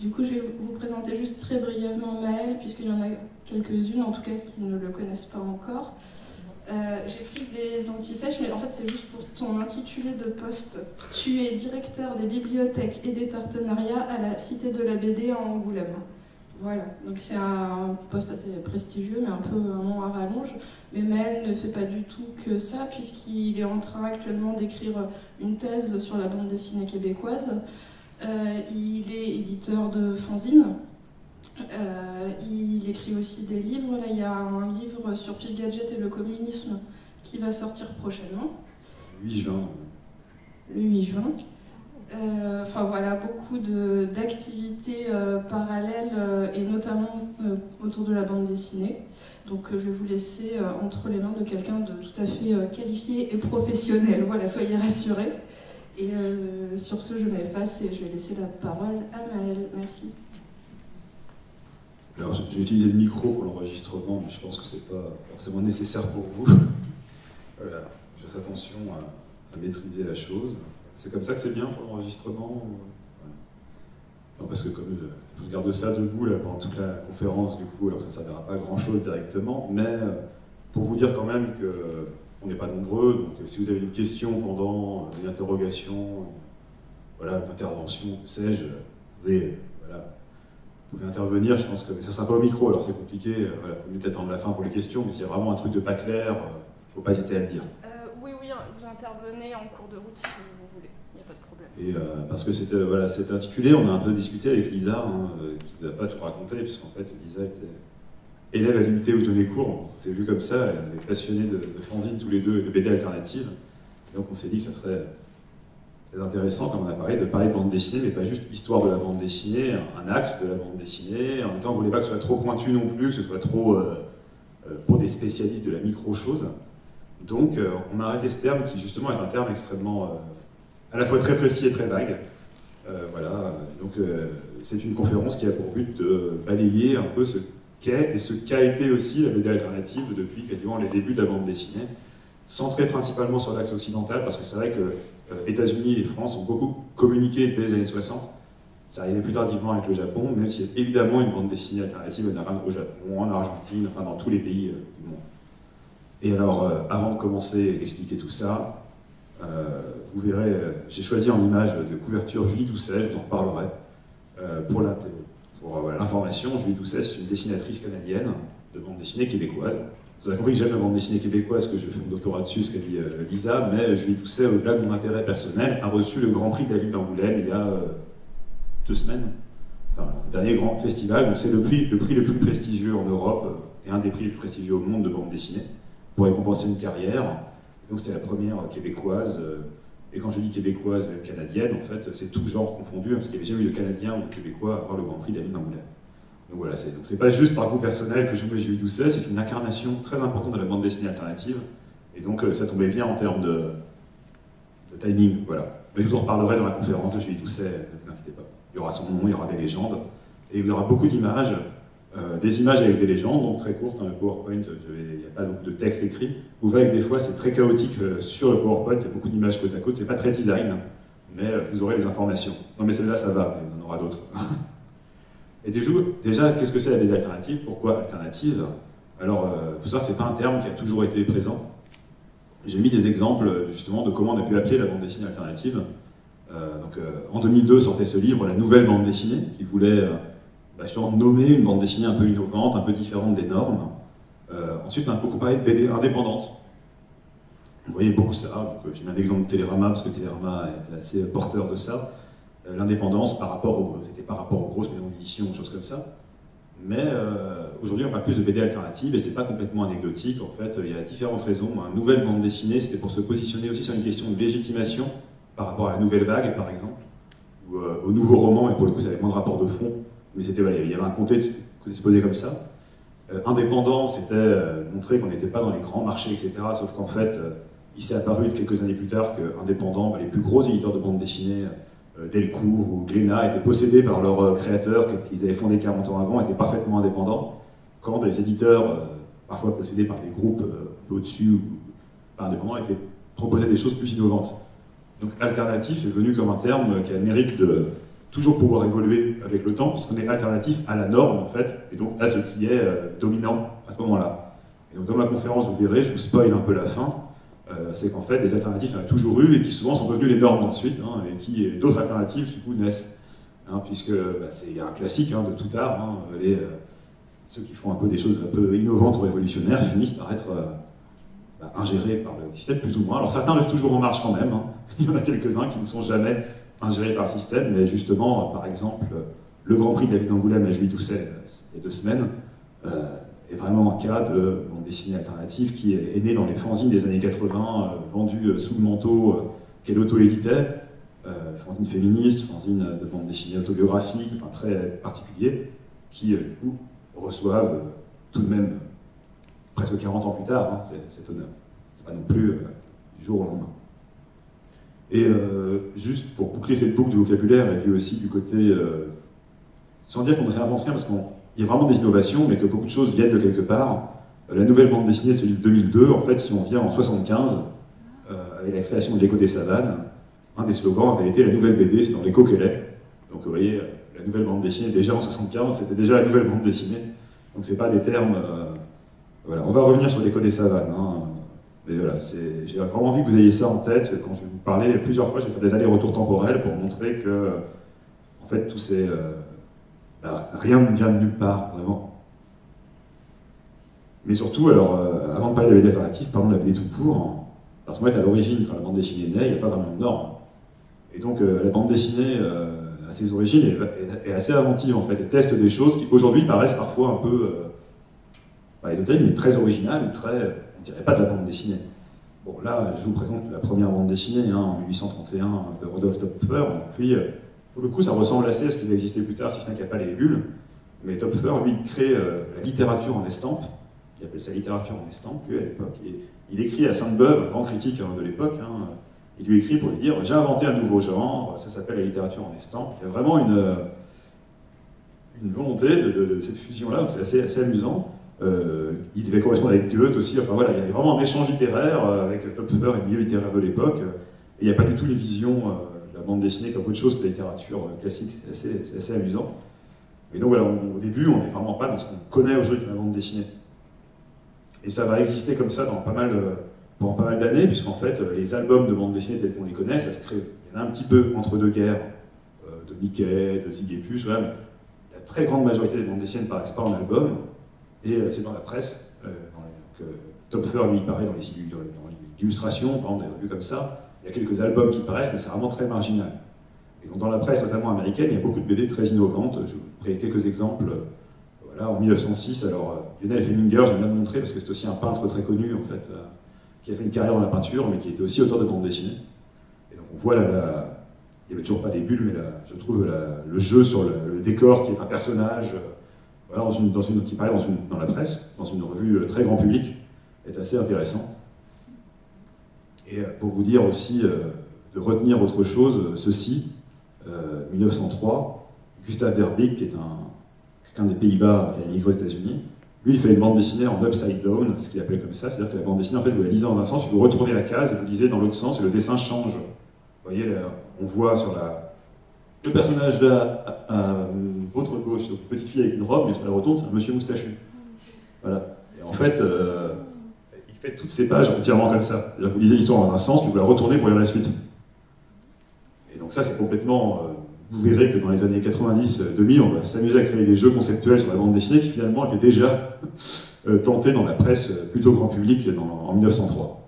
Du coup, je vais vous présenter juste très brièvement Maëlle, puisqu'il y en a quelques-unes, en tout cas, qui ne le connaissent pas encore. J'ai pris des anti-sèches, mais en fait, c'est juste pour ton intitulé de poste. Tu es directeur des bibliothèques et des partenariats à la Cité de la BD à Angoulême. Voilà, donc c'est un poste assez prestigieux, mais un peu un nom à rallonge. Mais Maëlle ne fait pas du tout que ça, puisqu'il est en train actuellement d'écrire une thèse sur la bande dessinée québécoise. Il est éditeur de fanzines. Il écrit aussi des livres. Là, il y a un livre sur Pete Gadget et le communisme qui va sortir prochainement. Le 8 juin. Le 8 juin. Enfin voilà, beaucoup d'activités parallèles et notamment autour de la bande dessinée. Donc je vais vous laisser entre les mains de quelqu'un de tout à fait qualifié et professionnel. Voilà, soyez rassurés. Et sur ce, je m'efface et je vais laisser la parole à Maëlle. Merci. Alors, j'ai utilisé le micro pour l'enregistrement, mais je pense que c'est pas forcément nécessaire pour vous. Voilà, je fais attention à maîtriser la chose. C'est comme ça que c'est bien pour l'enregistrement. Non, parce que comme je garde ça debout là, pendant toute la conférence, du coup, alors ça ne servira pas à grand-chose directement, mais pour vous dire quand même qu'on n'est pas nombreux, donc si vous avez une question pendant une interrogation, voilà, une intervention, que sais-je, vous pouvez, voilà, vous pouvez intervenir, je pense que ça ne sera pas au micro, alors c'est compliqué, voilà, il faut peut-être attendre la fin pour les questions, mais s'il y a vraiment un truc de pas clair, il ne faut pas hésiter à le dire. Oui, vous intervenez en cours de route si vous voulez, il n'y a pas de problème. Et parce que c'était voilà, intitulé, on a un peu discuté avec Lisa, qui ne nous a pas tout raconté, puisqu'en fait Lisa était élève à l'unité où je donnais cours, on s'est vu comme ça, elle est passionnée de fanzine tous les deux et de BD alternative. Donc on s'est dit que ça serait très intéressant, comme on a parlé, de parler de bande dessinée, mais pas juste histoire de la bande dessinée, un axe de la bande dessinée. En même temps, on ne voulait pas que ce soit trop pointu non plus, que ce soit trop pour des spécialistes de la micro-chose. Donc on a arrêté ce terme qui justement est un terme extrêmement à la fois très précis et très vague. Voilà, donc c'est une conférence qui a pour but de balayer un peu ce qu'est et ce qu'a été aussi la BD alternative depuis quasiment les débuts de la bande dessinée, centré principalement sur l'axe occidental, parce que c'est vrai que États-Unis et France ont beaucoup communiqué dès les années 60. Ça arrivait plus tardivement avec le Japon, même s'il y a évidemment une bande dessinée alternative au Japon, en Argentine, enfin dans tous les pays du monde. Et alors, avant de commencer à expliquer tout ça, vous verrez, j'ai choisi en image de couverture Julie Doucet, je vous en reparlerai, pour l'information. Julie Doucet, c'est une dessinatrice canadienne de bande dessinée québécoise. Vous avez compris que j'aime la bande dessinée québécoise, que je fais mon doctorat dessus, ce qu'a dit Lisa, mais Julie Doucet, au-delà de mon intérêt personnel, a reçu le Grand Prix de la ville d'Angoulême il y a 2 semaines, enfin, le dernier grand festival. Donc c'est le prix le plus prestigieux en Europe et un des prix les plus prestigieux au monde de bande dessinée, pour récompenser une carrière. Donc c'était la première québécoise, et quand je dis québécoise, canadienne, en fait, c'est tout genre confondu, parce qu'il n'y avait jamais eu de Canadien ou de Québécois à avoir le Grand Prix de la ville d'Angoulême. Donc voilà, c'est pas juste par goût personnel que je mets Julie Doucet, c'est une incarnation très importante de la bande dessinée alternative, et donc ça tombait bien en termes de timing, voilà. Mais je vous en reparlerai dans la conférence de Julie Doucet, ne vous inquiétez pas. Il y aura son nom, il y aura des légendes, et il y aura beaucoup d'images, des images avec des légendes, donc très courtes, dans le PowerPoint, il n'y a pas donc de texte écrit. Vous verrez que des fois c'est très chaotique sur le PowerPoint, il y a beaucoup d'images côte à côte, c'est pas très design, mais vous aurez les informations. Non mais celle-là ça va, mais il y en aura d'autres. Et déjà, qu'est-ce que c'est la BD alternative? Pourquoi alternative? Alors, il faut savoir que c'est pas un terme qui a toujours été présent. J'ai mis des exemples justement de comment on a pu appeler la bande dessinée alternative. En 2002 sortait ce livre, La Nouvelle Bande Dessinée, qui voulait justement nommer une bande dessinée un peu innovante, un peu différente des normes. Ensuite, on a beaucoup parlé de BD indépendante. Vous voyez beaucoup ça. J'ai mis un exemple de Télérama, parce que Télérama était assez porteur de ça. L'indépendance c'était par rapport aux grosses maisons d'édition, choses comme ça. Mais aujourd'hui, on parle plus de BD alternative, et c'est pas complètement anecdotique. En fait, il y a différentes raisons. Une nouvelle bande dessinée, c'était pour se positionner aussi sur une question de légitimation par rapport à la nouvelle vague, par exemple, ou au nouveau roman, et pour le coup, ça avait moins de rapport de fond. Mais c'était, voilà, il y avait un contexte qui se posait comme ça. Indépendant, c'était montrer qu'on n'était pas dans les grands marchés, etc. Sauf qu'en fait, il s'est apparu quelques années plus tard qu'indépendants, les plus gros éditeurs de bande dessinée, Delcourt ou Glénat, étaient possédés par leurs créateurs qu'ils avaient fondés 40 ans avant, étaient parfaitement indépendants, quand des éditeurs, parfois possédés par des groupes un peu au-dessus, ou pas indépendants, proposaient des choses plus innovantes. Donc alternatif est venu comme un terme qui a le mérite toujours pouvoir évoluer avec le temps, puisqu'on est alternatif à la norme, en fait, et donc à ce qui est dominant à ce moment-là. Et donc dans ma conférence, vous verrez, je vous spoil un peu la fin, c'est qu'en fait, des alternatives, il y en a toujours eu, et qui souvent sont devenues les normes ensuite, hein, et d'autres alternatives, du coup, naissent. Hein, puisque c'est un classique de tout art, ceux qui font un peu des choses un peu innovantes ou révolutionnaires finissent par être ingérés par le système, plus ou moins. Alors certains restent toujours en marche quand même, hein. Il y en a quelques-uns qui ne sont jamais ingérés par le système, mais justement, par exemple, le Grand Prix de la ville d'Angoulême à Julie Doucet, il y a 2 semaines, est vraiment un cas de bande dessinée alternative qui est né dans les fanzines des années 80, vendues sous le manteau qu'elle auto-éditait, fanzine féministe, fanzine de bande dessinée autobiographique, enfin très particulier, qui du coup reçoivent tout de même presque 40 ans plus tard cet honneur. C'est pas non plus du jour au lendemain. Et juste pour boucler cette boucle du vocabulaire, et puis aussi du côté, sans dire qu'on ne réinvente rien, parce qu'il y a vraiment des innovations, mais que beaucoup de choses viennent de quelque part. La nouvelle bande dessinée, celui de 2002, en fait, si on vient en 75, avec la création de l'Écho des Savanes, un des slogans en réalité, la nouvelle BD, c'est dans l'écho qu'elle est. Donc vous voyez, la nouvelle bande dessinée, déjà en 75, c'était déjà la nouvelle bande dessinée. Donc c'est pas des termes... voilà. On va revenir sur l'Écho des Savanes. Mais voilà, j'ai vraiment envie que vous ayez ça en tête quand je vais vous parler. Plusieurs fois, je vais faire des allers-retours temporels pour montrer que, en fait, tout c'est... rien ne vient de nulle part, vraiment. Mais surtout, alors, avant de parler de la BD alternative, parlons de la BD tout court. Parce qu'en fait, à l'origine, quand la bande dessinée est née, il n'y a pas vraiment de normes. Et donc, la bande dessinée, à ses origines, est assez inventive, en fait. Elle teste des choses qui, aujourd'hui, paraissent parfois un peu... pas ésotériques, mais très originales, très... on dirait pas de la bande dessinée. Bon, là, je vous présente la première bande dessinée, en 1831, de Rodolphe Töpfer. Puis, pour le coup, ça ressemble assez à ce qui va exister plus tard, si ce n'est qu'il n'y a pas les bulles. Mais Töpfer, lui, crée la littérature en estampe. Il appelle ça littérature en estampe, lui, à l'époque. Il écrit à Sainte-Beuve, un grand critique de l'époque. Il lui écrit pour lui dire « J'ai inventé un nouveau genre, ça s'appelle la littérature en estampe ». Il y a vraiment une volonté de cette fusion-là, c'est assez amusant. Il devait correspondre avec Goethe aussi, enfin voilà, il y avait vraiment un échange littéraire avec Töpfer et le milieu littéraire de l'époque, et il n'y a pas du tout une vision de la bande dessinée comme autre chose que la littérature classique, c'est assez amusant. Et donc voilà, au début, on n'est vraiment pas dans ce qu'on connaît aujourd'hui de la bande dessinée. Et ça va exister comme ça pendant pas mal d'années, puisqu'en fait, les albums de bande dessinée tels qu'on les connaît, ça se crée. Il y en a un petit peu entre deux guerres, de Mickey, de Zig et Puce, voilà, mais la très grande majorité des bandes dessinées ne paraissent pas en album. Et c'est dans la presse que Töpfer, lui, il paraît dans les illustrations, par exemple, des revues comme ça. Il y a quelques albums qui paraissent, mais c'est vraiment très marginal. Et donc dans la presse, notamment américaine, il y a beaucoup de BD très innovantes. Je vous ferai quelques exemples. Voilà, en 1906, alors Lionel Feminger, j'aime bien le montrer parce que c'est aussi un peintre très connu, en fait, qui a fait une carrière dans la peinture, mais qui était aussi auteur de bande dessinée. Et donc on voit il n'y avait toujours pas des bulles, mais je trouve le jeu sur le décor qui est un personnage. Voilà, qui paraît dans la presse, dans une revue très grand public, est assez intéressant. Et pour vous dire aussi, de retenir autre chose, ceci, 1903, Gustav Verbeek, qui est quelqu'un des Pays-Bas qui a émigré aux États-Unis, lui, il fait une bande dessinée en upside down, ce qu'il appelle comme ça, c'est-à-dire que la bande dessinée, en fait, vous la lisez dans un sens, vous retournez la case et vous lisez dans l'autre sens, et le dessin change. Vous voyez, là, on voit sur le personnage là, à votre gauche, donc une petite fille avec une robe, mais sur la retourne, c'est un monsieur moustachu. Voilà. Et en fait, il fait toutes ces pages entièrement comme ça. Vous lisez l'histoire dans un sens, puis vous la retournez pour lire la suite. Et donc ça, c'est complètement... vous verrez que dans les années 90-2000, on va s'amuser à créer des jeux conceptuels sur la bande dessinée qui finalement étaient déjà tentés dans la presse plutôt grand public en 1903.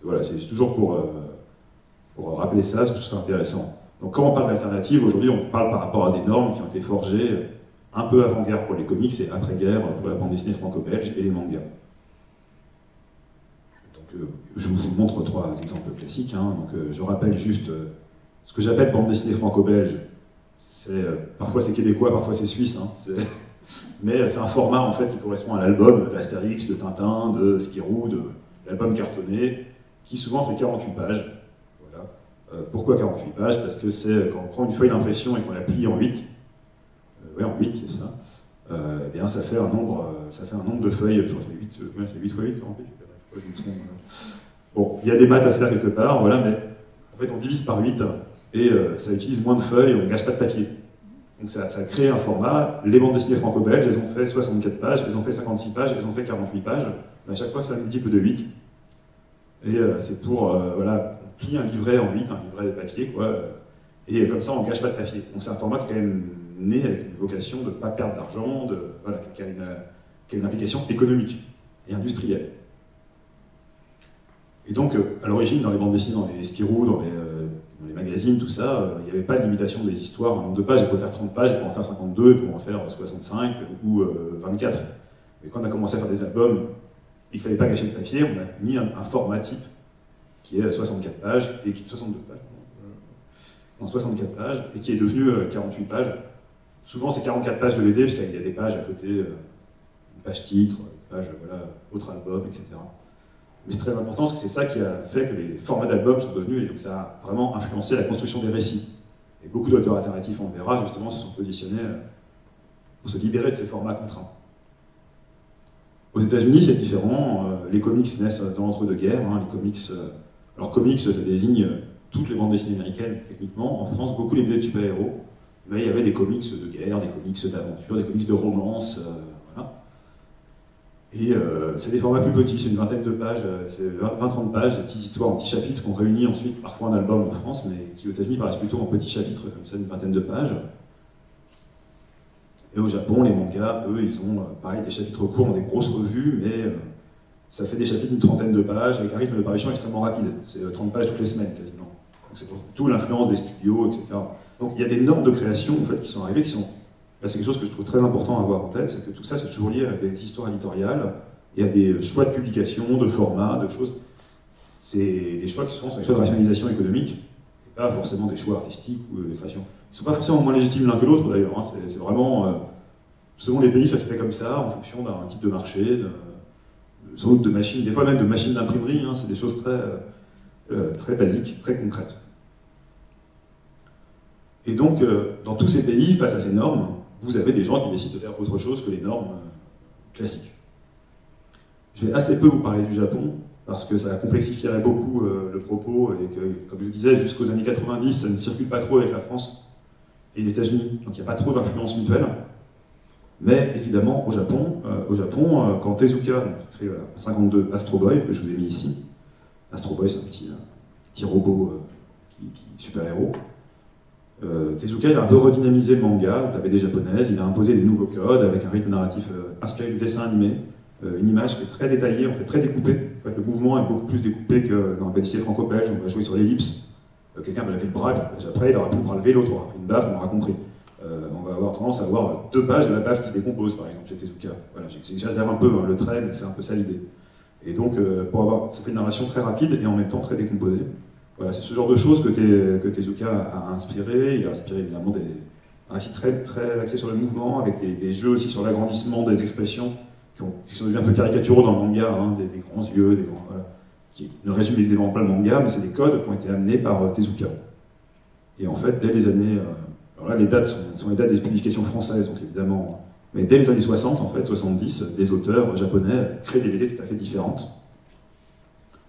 Voilà, c'est toujours pour rappeler ça, c'est tout ça intéressant. Donc quand on parle d'alternative, aujourd'hui on parle par rapport à des normes qui ont été forgées un peu avant-guerre pour les comics et après-guerre pour la bande dessinée franco-belge et les mangas. Donc je vous montre 3 exemples classiques. Donc, je rappelle juste ce que j'appelle bande dessinée franco-belge. Parfois c'est québécois, parfois c'est suisse. Mais c'est un format en fait qui correspond à l'album d'Astérix, de Tintin, de Spirou, de l'album cartonné, qui souvent fait 48 pages. Pourquoi 48 pages? Parce que c'est quand on prend une feuille d'impression et qu'on la plie en 8, en 8 c'est ça, eh bien ça fait un nombre de feuilles, je crois que c'est 8 fois 8, 48, bon, il y a des maths à faire quelque part, voilà, mais en fait on divise par 8, et ça utilise moins de feuilles, on ne gasse pas de papier. Donc ça crée un format, les bandes dessinées franco-belges, elles ont fait 64 pages, elles ont fait 56 pages, elles ont fait 48 pages, mais à chaque fois c'est un multiple de 8. Et c'est pour, voilà, on plie un livret en 8, un livret de papier, quoi, et comme ça on ne gâche pas de papier. Donc c'est un format qui est quand même né avec une vocation de ne pas perdre d'argent, voilà, qui a une implication économique et industrielle. Et donc, à l'origine, dans les bandes dessinées, dans les Spirou, dans les magazines, tout ça, il n'y avait pas de limitation des histoires. Un nombre de pages, elles pouvaient faire 30 pages, elles pouvaient en faire 52, elles pouvaient en faire 65 ou 24. Mais quand on a commencé à faire des albums, il ne fallait pas gâcher le papier, on a mis un format type qui est 64 pages, et qui 62 pages, non, 64 pages, et qui est devenu 48 pages. Souvent, c'est 44 pages de BD, parce qu'il y a des pages à côté, une page titre, une page, voilà, autre album, etc. Mais c'est très important parce que c'est ça qui a fait que les formats d'albums sont devenus, et donc ça a vraiment influencé la construction des récits. Et beaucoup d'auteurs alternatifs, on le verra, justement, se sont positionnés pour se libérer de ces formats contraints. Aux États-Unis, c'est différent. Les comics naissent dans l'entre-deux-guerres. Hein, les comics, alors comics, ça désigne toutes les bandes dessinées américaines, techniquement. En France, beaucoup les BD de super-héros. Mais il y avait des comics de guerre, des comics d'aventure, des comics de romance. Voilà. Et c'est des formats plus petits, c'est une vingtaine de pages, c'est 20-30 pages, des petites histoires en petits chapitres qu'on réunit ensuite, parfois en album en France, mais qui aux États-Unis paraissent plutôt en petits chapitres, comme ça, une vingtaine de pages. Et au Japon, les mangas, eux, ils ont pareil des chapitres courts dans des grosses revues, mais ça fait des chapitres d'une trentaine de pages, avec un rythme de parution extrêmement rapide. C'est 30 pages toutes les semaines, quasiment. Donc c'est pour tout l'influence des studios, etc. Donc il y a des normes de création, en fait, qui sont arrivées, qui sont... Là, c'est quelque chose que je trouve très important à avoir en tête, c'est que tout ça, c'est toujours lié à des histoires éditoriales et à des choix de publication, de format, de choses. C'est des choix qui sont des choix de rationalisation économique, et pas forcément des choix artistiques ou de création. Ils ne sont pas forcément moins légitimes l'un que l'autre, d'ailleurs. Hein. C'est vraiment... selon les pays, ça se fait comme ça, en fonction d'un type de marché, sans doute de machines, des fois même de machines d'imprimerie. Hein. C'est des choses très basiques, très concrètes. Et donc, dans tous ces pays, face à ces normes, vous avez des gens qui décident de faire autre chose que les normes classiques. Je vais assez peu vous parler du Japon, parce que ça complexifierait beaucoup le propos, et que, comme je disais, jusqu'aux années 90, ça ne circule pas trop avec la France et les États-Unis, donc il n'y a pas trop d'influence mutuelle. Mais évidemment, au Japon, quand Tezuka, qui fait en 52 Astro Boy, que je vous ai mis ici, Astro Boy, c'est un petit robot super-héros, Tezuka, il a un peu redynamisé le manga, donc la BD japonaise, il a imposé des nouveaux codes avec un rythme narratif inspiré du dessin animé, une image qui est très détaillée, en fait très découpée. En fait, le mouvement est beaucoup plus découpé que dans le pâtissier franco-belge, on va jouer sur l'ellipse. Quelqu'un va lever le bras, puis après il aura pu le bras levé, l'autre aura pris une baffe, on aura compris. On va avoir tendance à avoir 2 pages de la baffe qui se décompose, par exemple, chez Tezuka. Voilà, j'exagère un peu le trait, mais c'est un peu ça l'idée. Et donc, ça fait une narration très rapide et en même temps très décomposée. Voilà, c'est ce genre de choses que Tezuka a inspiré. Il a inspiré évidemment un récit très axé sur le mouvement, avec des jeux aussi sur l'agrandissement des expressions qui sont devenus un peu caricaturaux dans le manga, hein, des grands yeux, voilà, qui ne résument évidemment pas le manga, mais c'est des codes qui ont été amenés par Tezuka. Et en fait, dès les années... alors là, les dates sont les dates des publications françaises, donc évidemment... Mais dès les années 60, en fait, 70, des auteurs japonais créent des BD tout à fait différentes.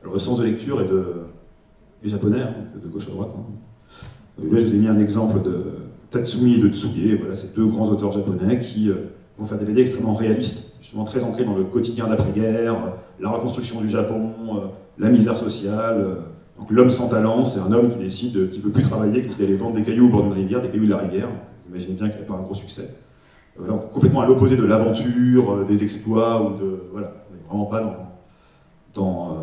Alors le sens de lecture est des japonais, hein, de gauche à droite. Hein. Là, je vous ai mis un exemple de Tatsumi et de Tsuge, voilà, ces 2 grands auteurs japonais qui vont faire des BD extrêmement réalistes, justement très ancrés dans le quotidien d'après-guerre, la reconstruction du Japon, la misère sociale. Donc l'homme sans talent, c'est un homme qui décide qu'il ne veut plus travailler, qui décide d'aller vendre des cailloux au bord d'une rivière, des cailloux de la rivière. Vous imaginez bien qu'il n'y a pas un gros succès. Voilà, complètement à l'opposé de l'aventure, des exploits, ou de... Voilà, on n'est vraiment pas dans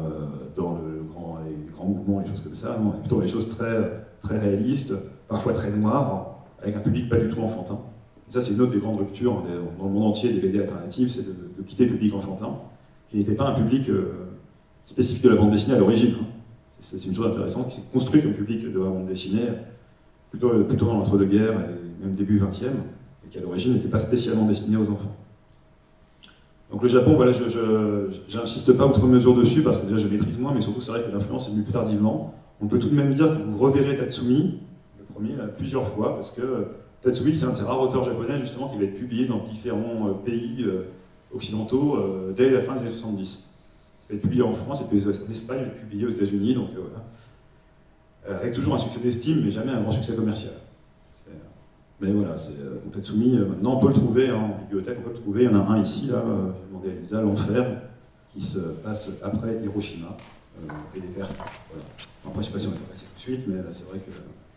les grands mouvements, les choses comme ça. Non, on est plutôt dans des choses très réalistes, parfois très noires, avec un public pas du tout enfantin. Et ça, c'est une autre des grandes ruptures dans le monde entier des BD alternatives, c'est de quitter le public enfantin, qui n'était pas un public spécifique de la bande dessinée à l'origine. Hein. C'est une chose intéressante, qui s'est construit comme public de la bande dessinée, plutôt dans l'entre-deux-guerres, et même début 20e, et qui à l'origine n'était pas spécialement destiné aux enfants. Donc le Japon, voilà, je n'insiste pas outre mesure dessus, parce que déjà je maîtrise moins, mais surtout c'est vrai que l'influence est venue plus tardivement. On peut tout de même dire que vous reverrez Tatsumi, le premier, là, plusieurs fois, parce que Tatsumi, c'est un de ces rares auteurs japonais, justement, qui va être publié dans différents pays occidentaux dès la fin des années 70. Il va être publié en France, il va être publié en Espagne, il va être publié aux États-Unis, donc voilà. avec toujours un succès d'estime, mais jamais un grand succès commercial. Mais voilà, c'est Tatsumi, maintenant on peut le trouver en bibliothèque, on peut le trouver, il y en a un ici, là, j'ai demandé à Elisa, l'enfer, qui se passe après Hiroshima, et les pertes. Voilà. Après, je ne sais pas si on va faire tout de suite, mais c'est vrai que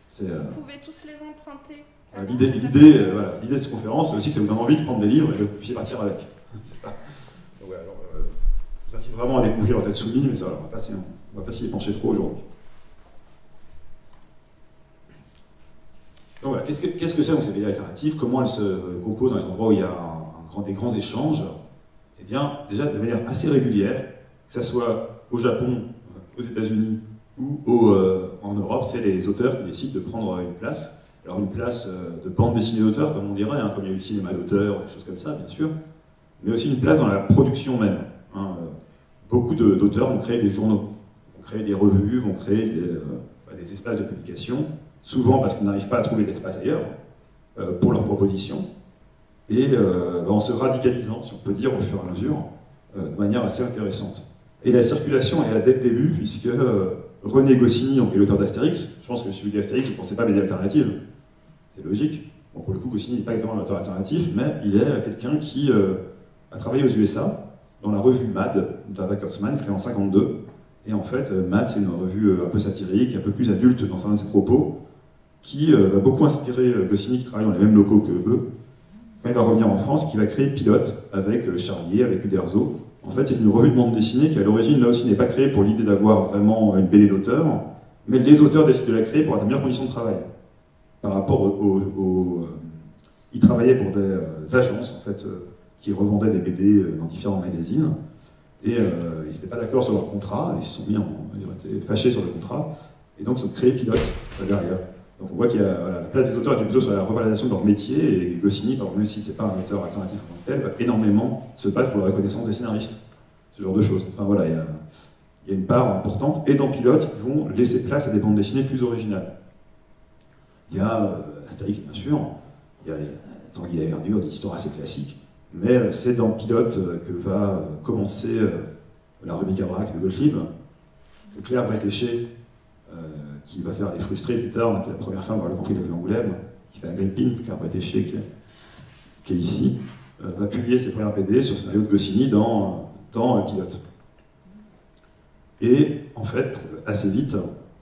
c'est... Vous pouvez tous les emprunter. L'idée de cette conférence, c'est aussi que ça vous donne envie de prendre des livres et de puis partir avec. Donc, ouais, alors, je vous incite vraiment à découvrir Tatsumi, mais ça, on ne va pas s'y pencher trop aujourd'hui. Donc voilà, qu'est-ce que c'est donc ces BD alternatives? Comment elles se composent dans les endroits où il y a des grands échanges? Eh bien, déjà de manière assez régulière, que ce soit au Japon, aux États-Unis ou en Europe, c'est les auteurs qui décident de prendre une place. Alors une place de bande dessinée d'auteur, comme on dirait, comme il y a eu le cinéma d'auteur, des choses comme ça, bien sûr, mais aussi une place dans la production même. Beaucoup d'auteurs vont créer des journaux, vont créer des revues, vont créer des espaces de publication, souvent parce qu'ils n'arrivent pas à trouver d'espace ailleurs pour leurs propositions, et en se radicalisant, si on peut dire, au fur et à mesure, de manière assez intéressante. Et la circulation est là dès le début, puisque René Goscinny, donc, est l'auteur d'Astérix. Je pense que celui d'Astérix, vous ne pensez pas BD alternative. C'est logique. Bon, pour le coup, Goscinny n'est pas exactement un auteur alternatif, mais il est quelqu'un qui a travaillé aux USA, dans la revue Mad, d'un Wackertsman, créée en 1952. Et en fait, Mad, c'est une revue un peu satirique, un peu plus adulte dans certains de ses propos, qui va beaucoup inspirer Goscinny, qui travaille dans les mêmes locaux que eux. Quand il va revenir en France, qui va créer Pilote avec Charlier, avec Uderzo. En fait, c'est une revue de bande dessinée qui, à l'origine, là aussi, n'est pas créée pour l'idée d'avoir vraiment une BD d'auteur, mais les auteurs décident de la créer pour avoir de meilleures conditions de travail. Par rapport ils travaillaient pour des agences, en fait, qui revendaient des BD dans différents magazines, et ils n'étaient pas d'accord sur leur contrat, ils se sont mis ils ont été fâchés sur le contrat, et donc ils ont créé Pilote derrière. Donc on voit qu'il y a la place des auteurs était plutôt sur la revalorisation de leur métier, et Goscinny, même si ce n'est pas un auteur alternatif en tant que tel, va énormément se battre pour la reconnaissance des scénaristes, ce genre de choses. Enfin voilà, il y a une part importante, et dans Pilote, ils vont laisser place à des bandes dessinées plus originales. Il y a Astérix, bien sûr, il y a Tanguy la Verdure, des histoires assez classiques, mais c'est dans Pilote que va commencer la Rubrique à braque de Gottlieb, que Claire Bretéché, qui va faire Les Frustrés plus tard, donc la première femme dans le Grand Prix de l'Angoulême, qui fait un gripping, Claire Bretéché, qui est ici, va publier ses premières BD sur le scénario de Goscinny dans Pilote. Et en fait, assez vite,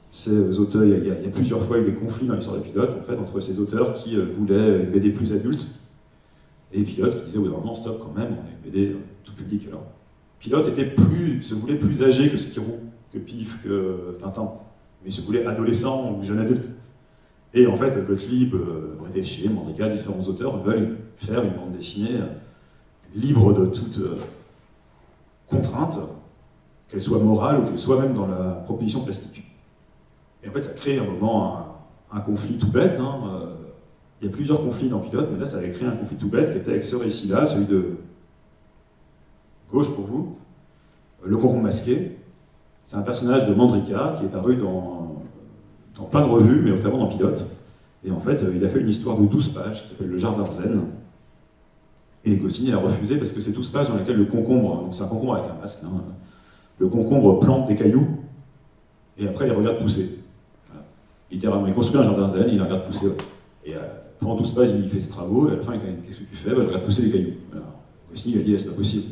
ces auteurs, il y a plusieurs fois eu des conflits dans l'histoire de Pilote, en fait, entre ces auteurs qui voulaient une BD plus adulte, et Pilote qui disait, oui, non, stop quand même, on est une BD tout public. Alors, Pilote se voulait plus âgé que Spirou, que Pif, que Tintin, mais il se voulait adolescent ou jeune adulte. Et en fait, Gottlieb, Bretéché, Mandrika, différents auteurs veulent faire une bande dessinée libre de toute contrainte, qu'elle soit morale ou qu'elle soit même dans la proposition plastique. Et en fait, ça crée un moment un conflit tout bête. Il y a plusieurs conflits dans Pilote, mais là, ça avait créé un conflit tout bête qui était avec ce récit-là, celui de gauche pour vous, le concombre masqué. C'est un personnage de Mandrika qui est paru dans plein de revues, mais notamment dans Pilote. Et en fait, il a fait une histoire de 12 pages qui s'appelle Le Jardin Zen. Et Goscinny a refusé parce que c'est 12 pages dans lesquelles le concombre, donc c'est un concombre avec un masque, le concombre plante des cailloux et après il les regarde pousser. Voilà. Littéralement, il construit un jardin zen, il les regarde pousser. Ouais. Et pendant 12 pages, il fait ses travaux, et à la fin, il dit qu'est-ce que tu fais? Je regarde pousser les cailloux. Voilà. Goscinny lui a dit c'est pas possible.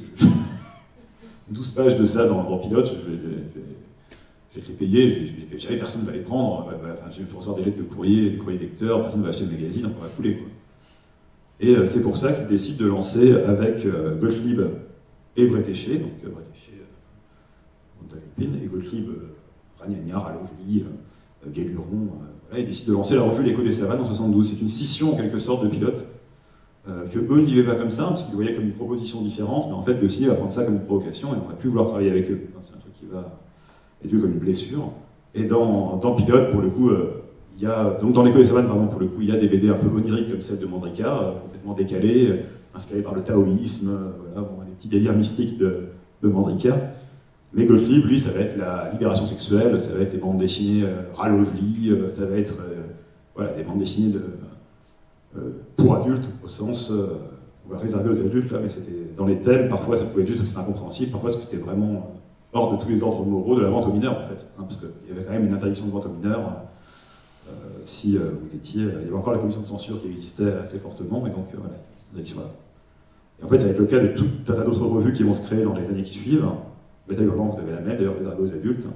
12 pages de ça dans Pilote, je vais te les payer, jamais personne ne va les prendre. Je vais recevoir des lettres de courrier, des courriers lecteurs, personne ne va acheter le magazine, on va couler. Quoi. Et c'est pour ça qu'il décide de lancer avec Gottlieb et Bretéché, donc Bretéché, et Gottlieb, Ragnagnar, Alovli, Galuron, voilà, ils décident de lancer la revue L'Écho des Savanes en 72. C'est une scission en quelque sorte de Pilote, que eux n'y vivaient pas comme ça, parce qu'ils le voyaient comme une proposition différente, mais en fait Goscinny va prendre ça comme une provocation et on ne va plus vouloir travailler avec eux. C'est un truc qui va être vu comme une blessure. Et dans Pilote, pour le coup, il y a, donc dans L'Écho des Savanes, vraiment, pour le coup, il y a des BD un peu oniriques comme celle de Mandrika, complètement décalées, inspirées par le taoïsme, voilà, bon, les petits délires mystiques de Mandrika. Mais Gottlieb, lui, ça va être la libération sexuelle, ça va être des bandes dessinées Ralovli, ça va être voilà, des bandes dessinées pour adultes, au sens, on va réserver aux adultes, là, mais c'était dans les thèmes, parfois ça pouvait être juste parce que c'était incompréhensible, parfois parce que c'était vraiment hors de tous les ordres moraux de la vente aux mineurs, en fait. Hein, parce qu'il y avait quand même une interdiction de vente aux mineurs. Si vous étiez... il y avait encore la commission de censure qui existait assez fortement, et donc voilà, cette interdiction-là. Et en fait, ça va être le cas de tout un tas d'autres revues qui vont se créer dans les années qui suivent. Bataille Hurlante, vous avez la même, d'ailleurs, les Dragos adultes.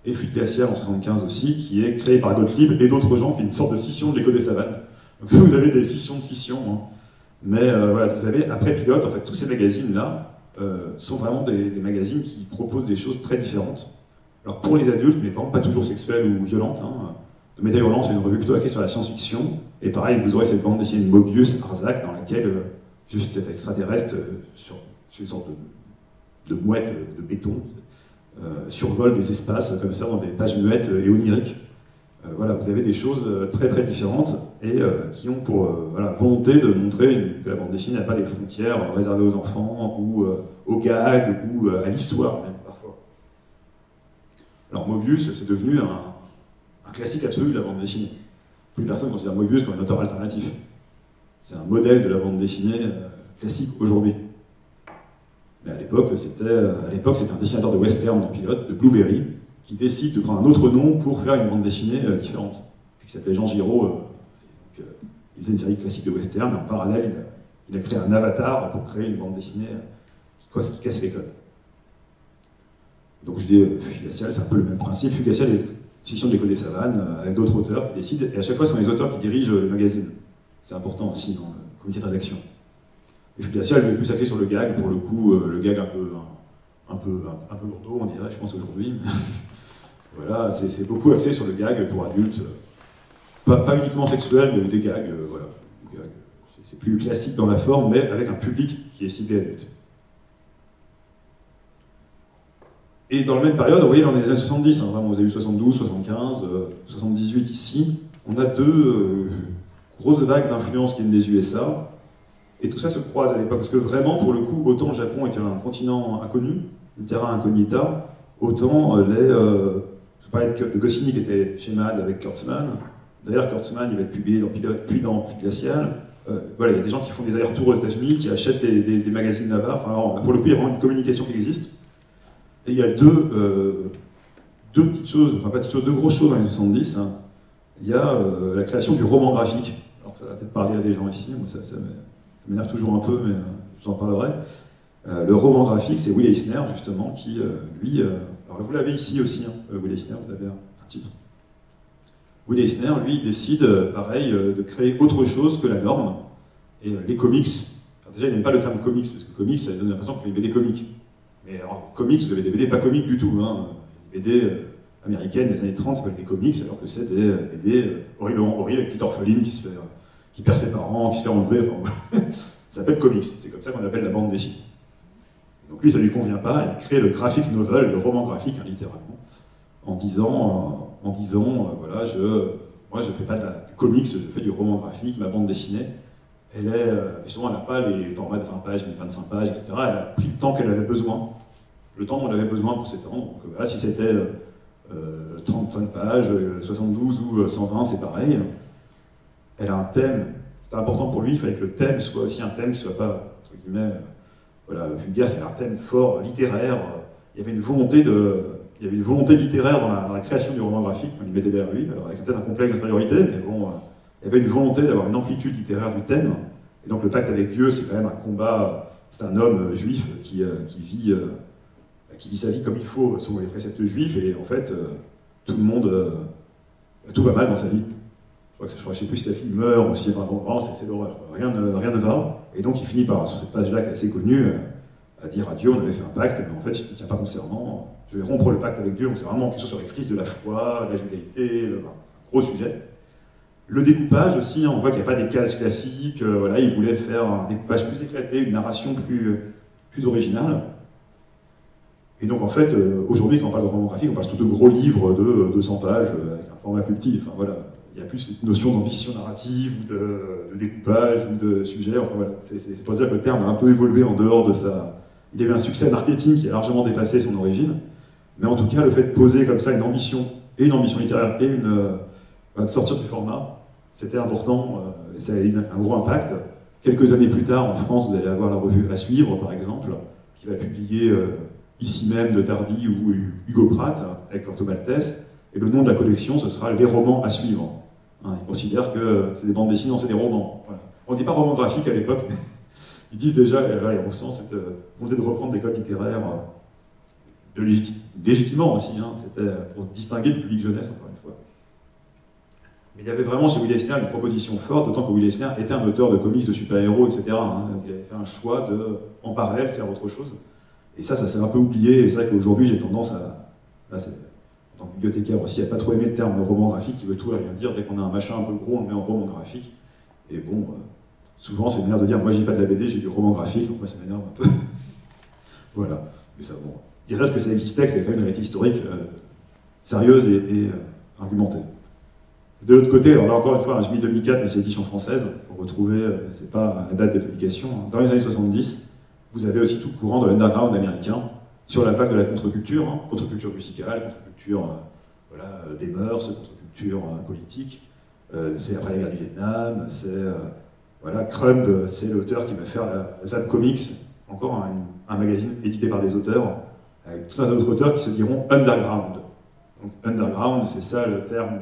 Et Fuite glaciale en 1975 aussi, qui est créé par Gottlieb et d'autres gens, qui est une sorte de scission de l'écho des savanes. Donc vous avez des scissions de scissions. Hein. Mais voilà, vous avez, après Pilote, en fait, tous ces magazines-là sont vraiment des magazines qui proposent des choses très différentes. Alors pour les adultes, mais pas toujours sexuelles ou violentes. Hein. Bataille Hurlante, c'est une revue plutôt axée sur la science-fiction. Et pareil, vous aurez cette bande dessinée de Mobius, Arzac, dans laquelle juste cet extraterrestre sur une sorte de mouette de béton survole des espaces comme ça dans des pages muettes et oniriques. Voilà, vous avez des choses très très différentes et qui ont pour voilà, volonté de montrer que la bande dessinée n'a pas des frontières réservées aux enfants ou aux gags ou à l'histoire même parfois. Alors Mobius, c'est devenu un classique absolu de la bande dessinée. Plus personne ne considère Mobius comme un auteur alternatif. C'est un modèle de la bande dessinée classique aujourd'hui. Mais à l'époque, c'était un dessinateur de western dans Pilote, de Blueberry, qui décide de prendre un autre nom pour faire une bande dessinée différente. Qui s'appelait Jean Giraud. Il faisait une série classique de western, mais en parallèle, il a créé un avatar pour créer une bande dessinée qui casse les codes. Donc je dis Fuite glaciale, c'est un peu le même principe. Fuite glaciale est une scission de l'écho des savanes, avec d'autres auteurs qui décident, et à chaque fois, ce sont les auteurs qui dirigent le magazine. C'est important aussi dans le comité de rédaction. Et Fuite glaciale est plus axé sur le gag, pour le coup, le gag un peu lourdeau, on dirait, je pense, aujourd'hui. Voilà, c'est beaucoup axé sur le gag pour adultes. Pas uniquement sexuel, mais des gags, voilà. C'est plus classique dans la forme, mais avec un public qui est ciblé adulte. Et dans la même période, vous voyez, dans les années 70, hein, vraiment, vous avez eu 72, 75, 78 ici, on a deux grosses vagues d'influence qui viennent des USA. Et tout ça se croise à l'époque, parce que vraiment, pour le coup, autant le Japon est un continent inconnu, une terra incognita, autant je parlais de Goscinny qui était chez Mad avec Kurtzman. D'ailleurs, Kurtzman, il va être publié dans Pilote, puis dans Fuite glaciale. Voilà, il y a des gens qui font des allers-retours aux États-Unis, qui achètent des magazines là-bas. Enfin, alors, pour le coup, il y a vraiment une communication qui existe. Et il y a deux petites choses, enfin pas petites choses, deux grosses choses dans les 70. Hein. Il y a la création du roman graphique. Alors ça va peut-être parler à des gens ici, moi ça m'énerve toujours un peu, mais j'en parlerai. Le roman graphique, c'est Will Eisner, justement, qui, lui... alors vous l'avez ici aussi, hein, Will Eisner, vous avez un titre. Will Eisner, lui, décide, pareil, de créer autre chose que la norme. Et les comics... Alors déjà, il n'aime pas le terme comics, parce que comics, ça donne l'impression qu'il fait des BD comiques. Mais alors, comics, vous avez des BD pas comiques du tout. Hein. Les BD américaines des années 30, ça s'appelle des comics, alors que c'est des BD horriblement horribles, avec Peter Orpheline qui perd ses parents, qui se fait enlever, enfin voilà. Ça s'appelle comics, c'est comme ça qu'on appelle la bande dessinée. Donc lui, ça ne lui convient pas, il crée le graphic novel, le roman graphique, hein, littéralement, en disant voilà, moi je fais pas du comics, je fais du roman graphique, ma bande dessinée, justement, elle n'a pas les formats de 20 pages, 25 pages, etc. Elle a pris le temps qu'elle avait besoin, le temps dont elle avait besoin pour s'étendre. Donc voilà, si c'était 35 pages, 72 ou 120, c'est pareil. Elle a un thème, c'était important pour lui, il fallait que le thème soit aussi un thème qui ne soit pas, entre guillemets, voilà, vulgaire, c'est un thème fort, littéraire. Il y avait une volonté littéraire dans la création du roman graphique, on lui mettait derrière lui, alors avec peut-être un complexe d'infériorité, mais bon, il y avait une volonté d'avoir une amplitude littéraire du thème. Et donc le pacte avec Dieu, c'est quand même un combat, c'est un homme juif qui vit sa vie comme il faut, selon les préceptes juifs, et en fait, tout va mal dans sa vie. Je ne sais plus si sa fille meurt ou si vraiment c'est l'horreur. Rien ne va. Et donc il finit par, sur cette page-là qui est assez connue, à dire à Dieu, on avait fait un pacte, mais en fait, si tu ne tiens pas ton serment, je vais rompre le pacte avec Dieu. Donc c'est vraiment quelque chose sur les crises de la foi, de la judaïté, un gros sujet. Le découpage aussi, on voit qu'il n'y a pas des cases classiques. Voilà, il voulait faire un découpage plus éclaté, une narration plus originale. Et donc en fait, aujourd'hui, quand on parle de roman graphique, on parle surtout de gros livres de 200 pages, avec un format plus petit. Enfin voilà. Il y a plus cette notion d'ambition narrative, ou de découpage, ou de sujet. Enfin, voilà. C'est pour dire que le terme a un peu évolué en dehors de ça. Il y avait un succès marketing qui a largement dépassé son origine. Mais en tout cas, le fait de poser comme ça une ambition littéraire, et de sortir du format, c'était important. Ça a eu un gros impact. Quelques années plus tard, en France, vous allez avoir la revue À Suivre, par exemple, qui va publier ici même de Tardy ou Hugo Pratt, avec Corto Maltese, et le nom de la collection, ce sera les romans à suivre. Hein, ils considèrent que c'est des bandes dessinées, non, c'est des romans. Voilà. On ne dit pas roman graphique à l'époque, mais ils disent déjà, et on sent cette volonté de reprendre des codes littéraires légitimement aussi, hein, c'était pour se distinguer du public jeunesse, encore une fois. Mais il y avait vraiment chez Will Eisner une proposition forte, d'autant que Will Eisner était un auteur de comics de super-héros, etc. Hein, donc il avait fait un choix de, en parallèle, faire autre chose. Et ça s'est un peu oublié, et c'est vrai qu'aujourd'hui j'ai tendance à... Là, en tant que bibliothécaire aussi, à pas trop aimer le terme roman graphique qui veut tout et rien dire. Dès qu'on a un machin un peu gros, on le met en roman graphique. Et bon, souvent c'est une manière de dire, moi j'ai pas de la BD, j'ai du roman graphique, donc moi ça m'énerve un peu. Voilà. Mais ça, bon. Il reste que ça existait, que c'était quand même une réalité historique sérieuse et argumentée. De l'autre côté, alors là encore une fois, j'ai mis 2004, mais c'est édition française, pour retrouver, c'est pas la date de publication. Hein. Dans les années 70, vous avez aussi tout le courant de l'underground américain, sur la vague de la contre-culture, hein, contre-culture musicale, contre-culture voilà, des mœurs, contre-culture politique. C'est après la guerre du Vietnam, c'est voilà, Crumb, c'est l'auteur qui va faire la Zap Comics, encore un magazine édité par des auteurs, avec tout un tas d'autres auteurs qui se diront underground. Donc underground, c'est ça le terme,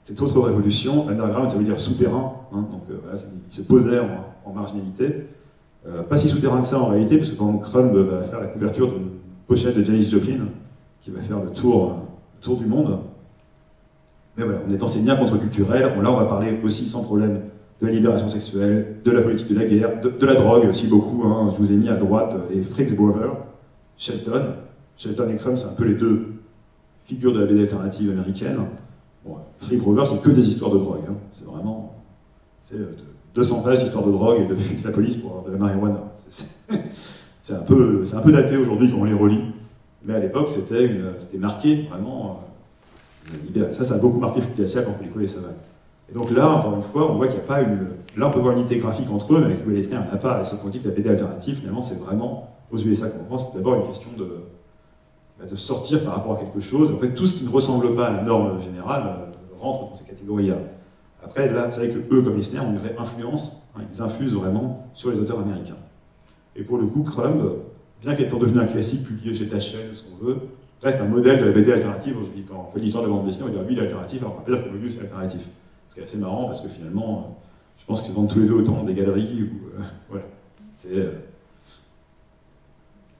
cette autre révolution. Underground, ça veut dire souterrain, hein, donc voilà, il se posait en marginalité. Pas si souterrain que ça en réalité, parce que pendant que Crumb va faire la couverture d'une pochette de Janis Joplin, qui va faire le tour du monde. Mais voilà, on est enseignant contre-culturel. Là, on va parler aussi sans problème de la libération sexuelle, de la politique de la guerre, de la drogue aussi beaucoup. Hein. Je vous ai mis à droite les Freaks Brothers, Shelton. Shelton et Crumb, c'est un peu les deux figures de la BD alternative américaine. Bon, Freaks Brothers, c'est que des histoires de drogue. Hein. C'est vraiment 200 pages d'histoires de drogue et de fuite de la police pour de la marijuana. C'est un peu daté aujourd'hui quand on les relit. Mais à l'époque, c'était marqué vraiment. Ça a beaucoup marqué Fukuyama quand Rico et Savane. Et donc là, encore une fois, on voit qu'il n'y a pas une... Là, on peut voir une unité graphique entre eux, mais avec Will Eisner, il n'y en a pas. Et ce point de la BD alternative, finalement, c'est vraiment, aux USA qu'on pense, c'est d'abord une question de sortir par rapport à quelque chose. En fait, tout ce qui ne ressemble pas à la norme générale rentre dans ces catégories-là. Après, là, c'est vrai que eux, comme Eisner, ont une vraie influence. Hein, ils infusent vraiment sur les auteurs américains. Et pour le coup, Crumb, bien qu'étant devenu un classique publié chez Taschen, ce qu'on veut, reste un modèle de la BD alternative. Aujourd'hui, quand on fait l'histoire de la bande dessinée, on va dire lui, il est alternatif, alors on va pas dire que lui, c'est alternatif. Ce qui est assez marrant parce que finalement, je pense qu'ils se vendent tous les deux autant des galeries. Voilà.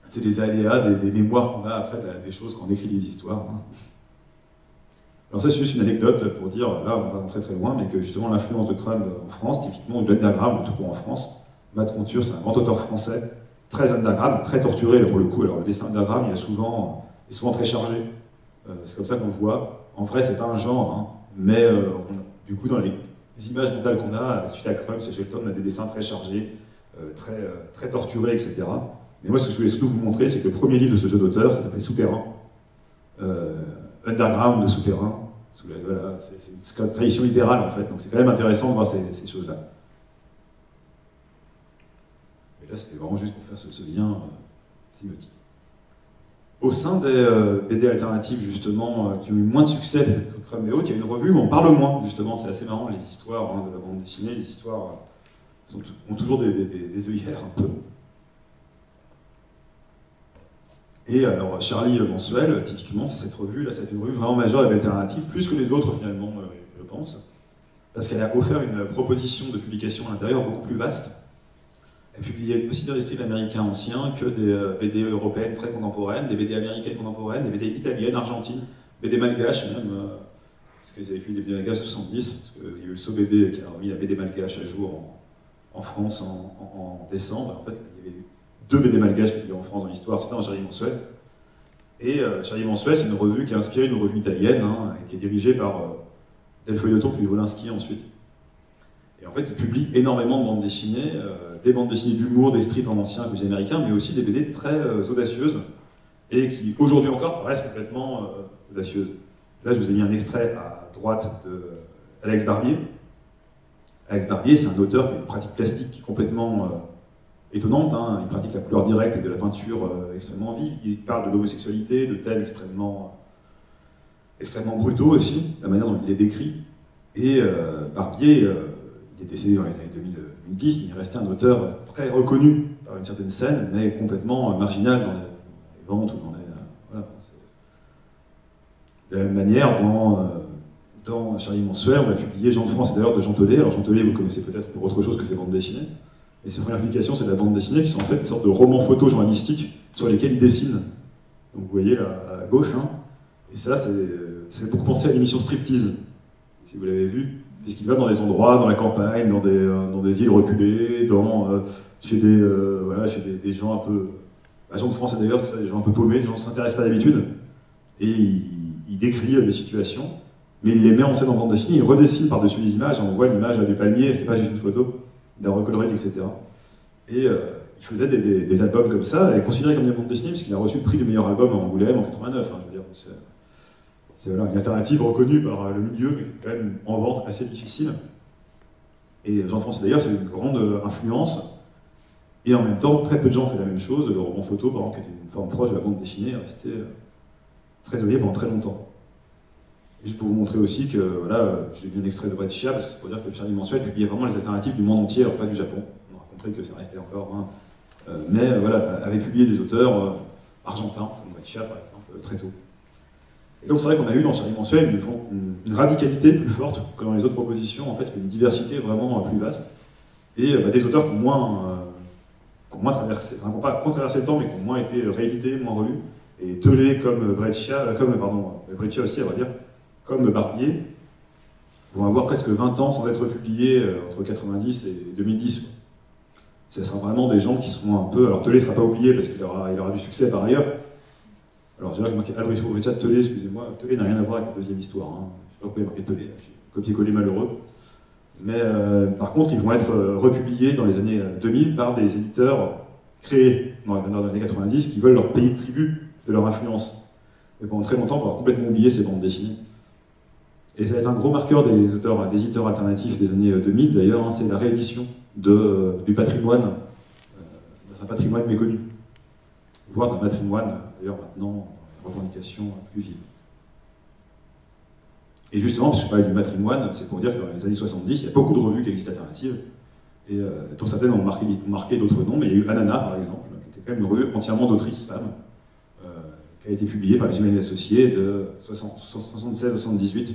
C'est les aléas des mémoires qu'on a après des choses quand on écrit des histoires. Hein. Alors ça, c'est juste une anecdote pour dire, là, on va rentrer très loin, mais que justement l'influence de Crumb en France, typiquement de l'underground, en tout cas en France, Matt Conture, c'est un grand auteur français, très underground, très torturé pour le coup. Alors le dessin underground, il est souvent très chargé. C'est comme ça qu'on le voit. En vrai, c'est pas un genre, hein, mais du coup, dans les images mentales qu'on a, suite à Crumb, chez Shelton, on a des dessins très chargés, très torturés, etc. Mais moi, ce que je voulais surtout vous montrer, c'est que le premier livre de ce jeu d'auteur, ça s'appelle Souterrain. Underground de Souterrain. Voilà, c'est une tradition littérale, en fait. Donc c'est quand même intéressant de voir ces choses-là. Et là, c'était vraiment juste pour faire ce lien sémiotique. Au sein des BD alternatives, justement, qui ont eu moins de succès, peut-être que Crumb et autres, il y a une revue, mais on parle moins, justement. C'est assez marrant, les histoires hein, de la bande dessinée, les histoires ont toujours des œillères, un peu. Et alors, Charlie Mensuel, typiquement, c'est cette revue, là, c'est une revue vraiment majeure de BD alternative, plus que les autres, finalement, je pense, parce qu'elle a offert une proposition de publication à l'intérieur beaucoup plus vaste. Elle publiait aussi bien des styles américains anciens que des BD européennes très contemporaines, des BD américaines contemporaines, des BD italiennes, argentines, BD malgaches même, parce qu'ils avaient écrit des BD malgaches 70, parce qu'il y a eu le Saut BD qui a remis la BD malgache à jour en France en décembre. En fait, il y avait 2 BD malgaches publiées en France dans l'histoire, c'était dans Charlie Mensuel. Et Charlie Mensuel, c'est une revue qui a inspiré une revue italienne, hein, qui est dirigée par Del Foglietto puis Wolinski ensuite. Et en fait, il publie énormément de bandes dessinées, des bandes dessinées d'humour, des strips en ancien, musées américains, mais aussi des BD très audacieuses, et qui, aujourd'hui encore, paraissent complètement audacieuses. Là, je vous ai mis un extrait à droite de Alex Barbier. Alex Barbier, c'est un auteur qui a une pratique plastique qui est complètement étonnante. Hein. Il pratique la couleur directe et de la peinture extrêmement vive. Il parle de l'homosexualité, de thèmes extrêmement brutaux aussi, la manière dont il les décrit. Et Barbier, il est décédé dans les années 2010, mais il restait un auteur très reconnu par une certaine scène, mais complètement marginal dans les plantes ou dans les... voilà. De la même manière, dans Charlie Mensuel, on a publié Jean de France et d'ailleurs de Jean Telet. Alors Jean Telet, vous connaissez peut-être pour autre chose que ses bandes dessinées. Et ses premières publications, c'est de la bande dessinée, qui sont en fait une sorte de romans photo journalistiques sur lesquels il dessine. Donc vous voyez là, à gauche, hein. Et ça, c'est pour penser à l'émission Striptease, si vous l'avez vu, puisqu'il va dans des endroits, dans la campagne, dans des îles reculées, chez des gens un peu... À Jean de France, d'ailleurs, c'est des gens un peu paumés, des gens qui ne s'intéressent pas d'habitude, et il décrit des situations, mais il les met en scène en bande dessinée, il redessine par-dessus les images, on voit l'image du palmier, c'est pas juste une photo, il la recolorite, etc. Et il faisait des albums comme ça, et considéré comme des bandes dessinées, puisqu'il a reçu le prix du meilleur album à Angoulême en 89, hein, je veux dire, c'est voilà, une alternative reconnue par le milieu, mais quand même en vente assez difficile. Et Jean-François d'ailleurs, c'est une grande influence, et en même temps, très peu de gens ont fait la même chose. Le roman photo, par exemple, qui était une forme proche de la bande dessinée, est resté très oublié pendant très longtemps. Et je peux vous montrer aussi que, voilà, j'ai mis un extrait de Breccia, parce que c'est pour dire que Charlie Mensuel publiait vraiment les alternatives du monde entier, alors pas du Japon, on aura compris que c'est resté encore, hein, mais voilà, avait publié des auteurs argentins, comme Breccia par exemple, très tôt. Et donc c'est vrai qu'on a eu dans Charlie Mensuel une radicalité plus forte que dans les autres propositions, en fait, une diversité vraiment plus vaste, et des auteurs qui ont moins traversé, enfin, qui n'ont pas traversé le temps, mais qui ont moins été réédités, moins relus, et Telet comme Breccia aussi, à vrai dire, comme Barbier, vont avoir presque 20 ans sans être publiés entre 90 et 2010. Ce sera vraiment des gens qui seront un peu... Alors Telet ne sera pas oublié parce qu'il aura du succès par ailleurs. Alors j'ai marqué Alberto Breccia Telet, excusez-moi, Telet n'a rien à voir avec la deuxième histoire. Hein. Je ne sais pas pourquoi il y a marqué Telet, copier-coller malheureux. Mais par contre, ils vont être republiés dans les années 2000 par des éditeurs créés dans les années 90 qui veulent leur payer de tribut de leur influence. Et pendant très longtemps, on va avoir complètement oublié ces bandes dessinées. Et ça va être un gros marqueur des éditeurs alternatifs des années 2000 d'ailleurs, hein, c'est la réédition du patrimoine, d'un patrimoine méconnu, voire d'un patrimoine d'ailleurs maintenant en revendication plus vive. Et justement, parce que je parlais du patrimoine, c'est pour dire que dans les années 70, il y a beaucoup de revues qui existent alternatives, et dont certaines ont marqué d'autres noms, mais il y a eu Anana par exemple, qui était quand même une revue entièrement d'autrices femmes, qui a été publiée par les Humaines Associés de 76-78.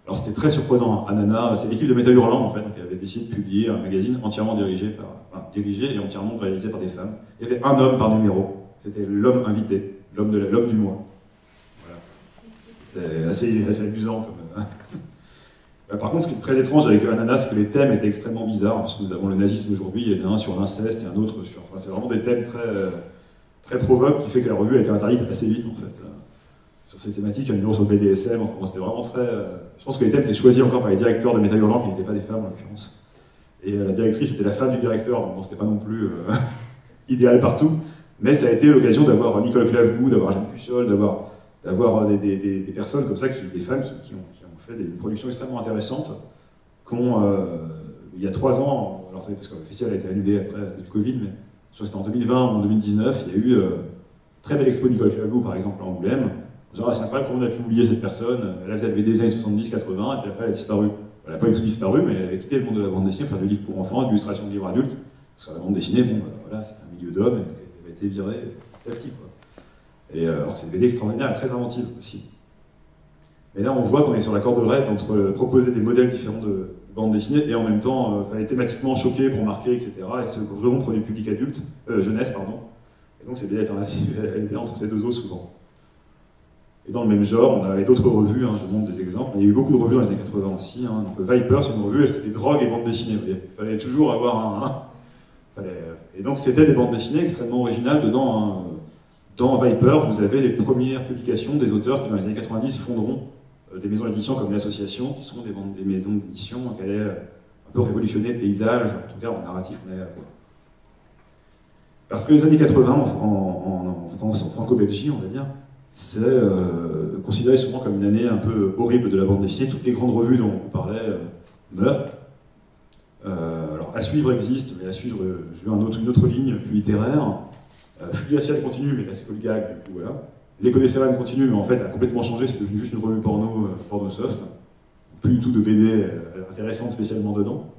Alors c'était très surprenant, Anana, c'est l'équipe de Métal Hurlant en fait, qui avait décidé de publier un magazine entièrement dirigé et entièrement réalisé par des femmes. Il y avait un homme par numéro, c'était l'homme invité, l'homme du mois. Voilà. C'était assez amusant comme... Par contre, ce qui est très étrange avec Ananas, c'est que les thèmes étaient extrêmement bizarres, parce que nous avons le nazisme aujourd'hui, il y en a un sur l'inceste et un autre sur... Enfin, c'est vraiment des thèmes très provoques, qui fait que la revue a été interdite assez vite, en fait. Sur ces thématiques, il y a un numéro sur le BDSM, enfin, c'était vraiment très... Je pense que les thèmes étaient choisis encore par les directeurs de Métal Hurlant, qui n'étaient pas des femmes, en l'occurrence. Et la directrice était la femme du directeur, donc bon, c'était pas non plus idéal partout, mais ça a été l'occasion d'avoir Nicole Clavou, d'avoir Jeanne Puchol, d'avoir des personnes comme ça, des femmes qui ont fait des productions extrêmement intéressantes, il y a 3 ans, alors, parce que le festival a été annulé après du Covid, mais je crois que c'était en 2020 ou en 2019, il y a eu très belle expo Nicole Clavou, par exemple, à Angoulême. Genre, c'est incroyable comment on a pu oublier cette personne, elle avait des années 70-80, et puis après elle a disparu. Elle n'a pas du tout disparu, mais elle avait quitté le monde de la bande dessinée, faire du livre pour enfants, de l'illustration de livres adultes, parce que la bande dessinée, bon, voilà, c'est un milieu d'hommes, et elle avait été virée petit à petit, quoi. Et alors c'est une BD extraordinaire et très inventive aussi. Mais là, on voit qu'on est sur la corde raide entre proposer des modèles différents de bande dessinée et en même temps, fallait thématiquement choquer pour marquer, etc. Et se rompre du public adulte, jeunesse, pardon. Et donc, ces BD alternatives, elles étaient entre ces deux eaux souvent. Et dans le même genre, on avait d'autres revues, hein, je montre des exemples. Il y a eu beaucoup de revues dans les années 80 aussi. Hein. Donc, Viper, c'est une revue, c'était drogue et bande dessinée. Il fallait toujours avoir Et donc, c'était des bandes dessinées extrêmement originales dedans. Hein. Dans Viper, vous avez les premières publications des auteurs qui, dans les années 90, fonderont des maisons d'édition comme l'Association, qui sont des maisons d'édition qui allaient un peu révolutionner le paysage, en tout cas en narratif qu'on allait avoir. Parce que les années 80, en France, en franco-belgie, on va dire, c'est considéré souvent comme une année un peu horrible de la bande dessinée. Toutes les grandes revues dont on vous parlait meurent. Alors, À Suivre existe, mais À Suivre, je veux une autre ligne plus littéraire. Fluviatiel continue, mais là c'est que le gag, du coup, voilà. L'école Savane continue, mais en fait, elle a complètement changé, c'est devenu juste une revue porno soft. Plus du tout de BD intéressantes spécialement dedans.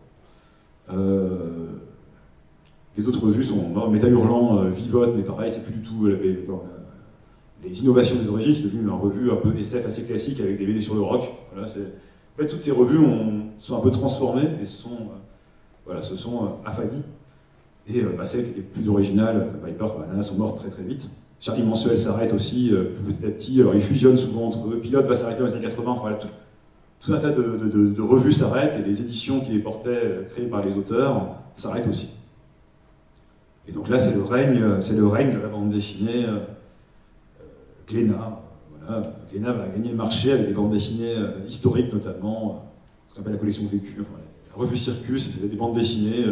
Les autres revues sont Métal Hurlant, vivote, mais pareil, c'est plus du tout les innovations des origines, c'est devenu une revue un peu SF assez classique avec des BD sur le rock. Voilà, en fait, toutes ces revues sont un peu transformées et se sont affadies. Et celles qui étaient plus originales, comme Viper, Banana, sont mortes très très vite. Charlie Mensuel s'arrête aussi petit à petit. Alors ils fusionnent souvent entre eux. Pilote va s'arrêter dans les années 80. Enfin, voilà, tout un tas de revues s'arrêtent et les éditions qui les portaient, créées par les auteurs, s'arrêtent aussi. Et donc là, c'est le règne de la bande dessinée. Glénat, voilà. Glénat va gagner le marché avec des bandes dessinées historiques notamment, ce qu'on appelle la collection vécue. Enfin, la revue Circus, c'était des bandes dessinées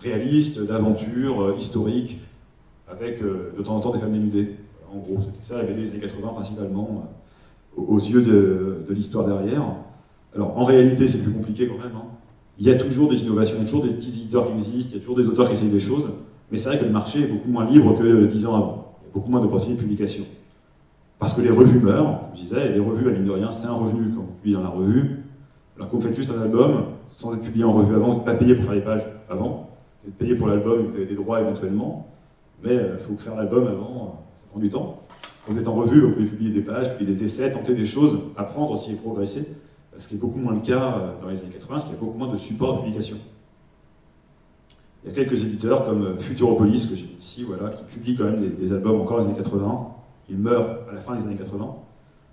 réalistes, d'aventure, historiques, avec de temps en temps des femmes dénudées. En gros, c'était ça la BD des années 80 principalement, aux yeux de l'histoire derrière. Alors en réalité, c'est plus compliqué quand même. Hein. Il y a toujours des innovations, il y a toujours des petits éditeurs qui existent, il y a toujours des auteurs qui essayent des choses, mais c'est vrai que le marché est beaucoup moins libre que 10 ans avant. Il y a beaucoup moins d'opportunités de publication. Parce que les revues meurent, comme je disais, et les revues, à mine de rien, c'est un revenu quand vous publiez dans la revue. Alors que vous faites juste un album, sans être publié en revue avant, vous n'êtes pas payé pour faire les pages avant, vous êtes payé pour l'album, vous avez des droits éventuellement, mais il faut faire l'album avant, ça prend du temps. Quand vous êtes en revue, vous pouvez publier des pages, publier des essais, tenter des choses, apprendre aussi et progresser, ce qui est beaucoup moins le cas dans les années 80, parce qu'il y a beaucoup moins de supports de publication. Il y a quelques éditeurs comme Futuropolis, que j'ai mis ici, voilà, qui publient quand même des albums encore dans les années 80. Ils meurent à la fin des années 80.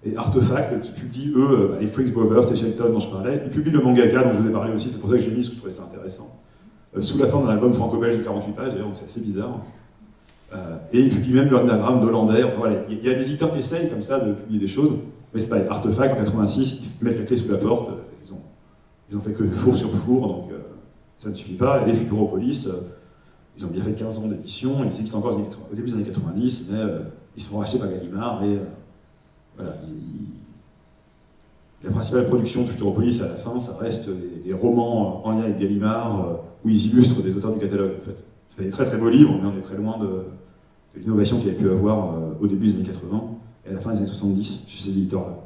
Et Artefact, qui publie, eux, les Freaks Brothers et Shelton dont je parlais, ils publient le mangaka dont je vous ai parlé aussi, c'est pour ça que j'ai mis, parce que je trouvais ça intéressant. Sous la forme d'un album franco-belge de 48 pages, d'ailleurs, c'est assez bizarre. Et ils publient même l'anagramme d'hollandais. Enfin, voilà, il y a des éditeurs qui essayent comme ça de publier des choses, mais c'est pas Artefact en 86, ils mettent la clé sous la porte, ils ont fait que four sur four, donc ça ne suffit pas. Et les Futuropolis, ils ont bien fait 15 ans d'édition, ils existent encore au début des années 90, mais ils se font racheter par Gallimard et voilà. La principale production de Futuropolis à la fin, ça reste des romans en lien avec Gallimard où ils illustrent des auteurs du catalogue. En fait. C'est des très très beaux livres, mais on est très loin de l'innovation qu'il y avait pu avoir au début des années 80 et à la fin des années 70 chez ces éditeurs-là.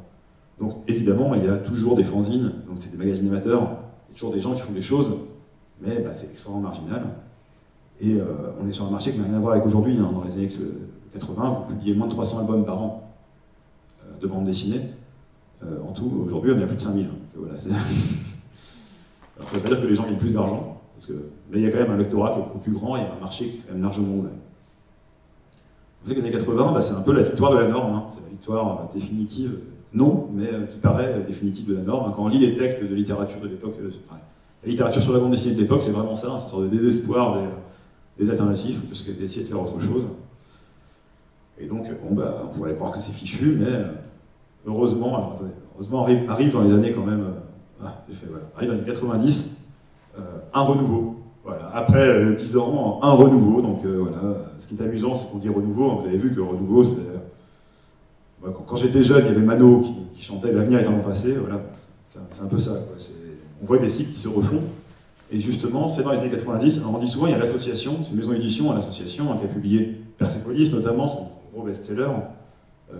Donc évidemment, il y a toujours des fanzines, donc c'est des magazines amateurs, il y a toujours des gens qui font des choses, mais c'est extrêmement marginal. Et on est sur un marché qui n'a rien à voir avec aujourd'hui. Hein. Dans les années 80, vous publiez moins de 300 albums par an de bande dessinée. En tout, aujourd'hui, on est à plus de 5000. Voilà, alors ça ne veut pas dire que les gens gagnent plus d'argent, mais il y a quand même un lectorat qui est beaucoup plus grand et un marché qui est quand même largement ouvert. Vous savez que les années 80, c'est un peu la victoire de la norme. Hein. C'est la victoire définitive, non, mais qui paraît définitive de la norme. Quand on lit les textes de littérature de l'époque, la littérature sur la bande dessinée de l'époque, c'est vraiment ça, c'est une sorte de désespoir des alternatifs, d'essayer de faire autre chose. Et donc, on pourrait croire que c'est fichu, mais heureusement, alors attendez, heureusement arrive dans les années quand même, arrive dans les 90, un renouveau. Voilà. Après 10 ans, un renouveau. Donc voilà, ce qui est amusant, c'est qu'on dit renouveau. Vous avez vu que renouveau, c'est. Quand j'étais jeune, il y avait Mano qui chantait L'avenir est dans le passé. Voilà, c'est un peu ça. Quoi. On voit des cycles qui se refont. Et justement, c'est dans les années 90. Alors on dit souvent, il y a l'association, c'est une maison d'édition, l'association, qui a publié Persepolis, notamment, son gros best-seller,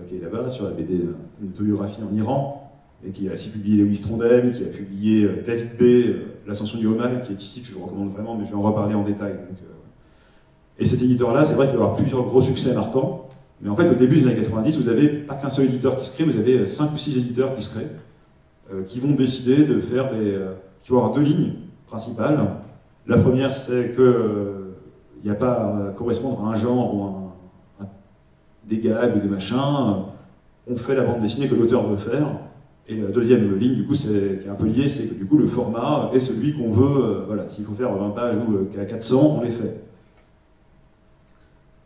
qui est là-bas, sur la BD, une autobiographie en Iran, et qui a aussi publié Lewis Trondheim, qui a publié David B., L'Ascension du Haut-Mal, qui est ici, que je vous recommande vraiment, mais je vais en reparler en détail. Donc, et cet éditeur-là, c'est vrai qu'il va y avoir plusieurs gros succès marquants, mais en fait, au début des années 90, vous n'avez pas qu'un seul éditeur qui se crée, vous avez 5 ou 6 éditeurs qui se créent, qui vont décider de faire qui vont avoir 2 lignes principales. La première, c'est qu'il n'y a pas à correspondre à un genre ou des gags ou des machins. On fait la bande dessinée que l'auteur veut faire. Et la deuxième ligne, du coup, qui est un peu liée, c'est que du coup, le format est celui qu'on veut. Voilà, s'il faut faire 20 pages ou 400, on les fait.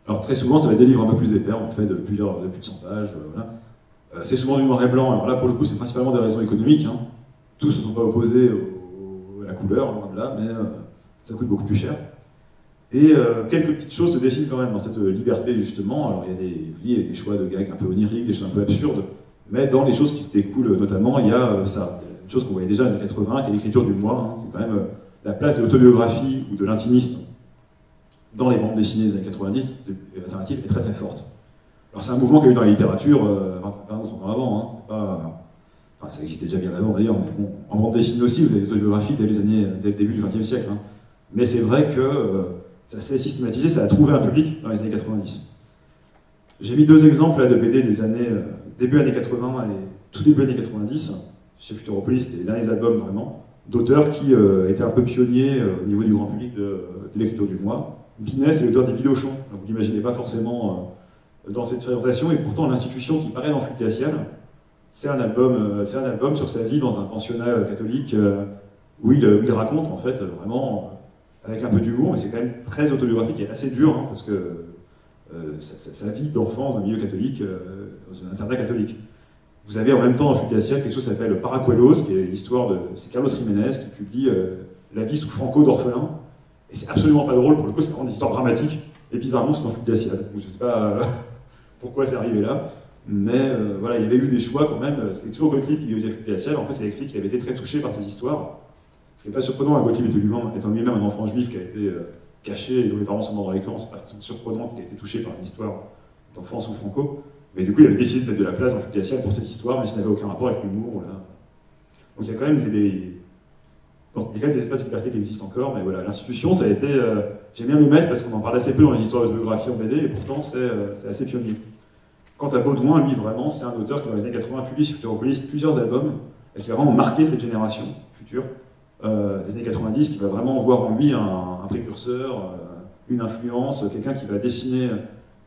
Alors très souvent, ça va être des livres un peu plus épais, on fait de plus de 100 pages. Voilà. C'est souvent du noir et blanc. Alors là, pour le coup, c'est principalement des raisons économiques. Hein. Tous ne sont pas opposés à la couleur, loin de là, mais ça coûte beaucoup plus cher. Et quelques petites choses se dessinent quand même dans cette liberté, justement. Alors il y a des choix de gags un peu oniriques, des choses un peu absurdes, mais dans les choses qui se découlent notamment, il y a ça. Une chose qu'on voyait déjà dans les années 80, qui est l'écriture du moi. Hein. C'est quand même la place de l'autobiographie ou de l'intimiste dans les bandes dessinées des années 90, l'alternative est très très forte. Alors c'est un mouvement qu'il y a eu dans la littérature 20 ans avant. Hein. C'est pas... Enfin, ça existait déjà bien avant d'ailleurs, mais bon, en bande dessinée aussi, vous avez des autobiographies dès le début du XXe siècle. Hein. Mais c'est vrai que ça s'est systématisé, ça a trouvé un public dans les années 90. J'ai mis deux exemples là, de BD des années, début années 80 et tout début années 90. Chez Futuropolis, c'était les derniers albums vraiment, d'auteurs qui étaient un peu pionniers au niveau du grand public de l'écriture du mois. Binet, c'est l'auteur des Vidauchons, donc vous l'imaginez pas forcément dans cette présentation, et pourtant l'institution qui paraît dans Flux glacial, c'est un album sur sa vie dans un pensionnat catholique où il raconte en fait vraiment avec un peu d'humour, mais c'est quand même très autobiographique et assez dur, hein, parce que sa vie d'enfant dans un milieu catholique, dans un internat catholique. Vous avez en même temps dans Flux glacial quelque chose qui s'appelle Paracuelos, qui est l'histoire de... C'est Carlos Jiménez qui publie La vie sous Franco d'orphelin, et c'est absolument pas drôle, pour le coup c'est vraiment une histoire dramatique, et bizarrement c'est dans Flux glacial. Donc je sais pas pourquoi c'est arrivé là, mais voilà, il y avait eu des choix quand même. C'était toujours Gottlieb qui dirigeait Flux glacial. En fait il explique qu'il avait été très touché par ces histoires. Ce qui n'est pas surprenant, Gottlieb étant lui-même un enfant juif qui a été caché et dont les parents sont morts dans les camps, c'est pas surprenant qu'il ait été touché par une histoire d'enfant sous Franco. Mais du coup, il avait décidé de mettre de la place dans Flux glacial pour cette histoire, mais ça n'avait aucun rapport avec l'humour. Voilà. Donc il y a quand même des espaces de liberté qui existent encore, mais voilà, l'institution, ça a été... J'aime bien le mettre parce qu'on en parle assez peu dans les histoires de biographie en BD, et pourtant c'est assez pionnier. Quant à Baudouin, lui, vraiment, c'est un auteur qui, dans les années 80, publie sur Futuropolis plusieurs albums, et qui a vraiment marqué cette génération future des années 90, qui va vraiment voir en lui un précurseur, une influence, quelqu'un qui va dessiner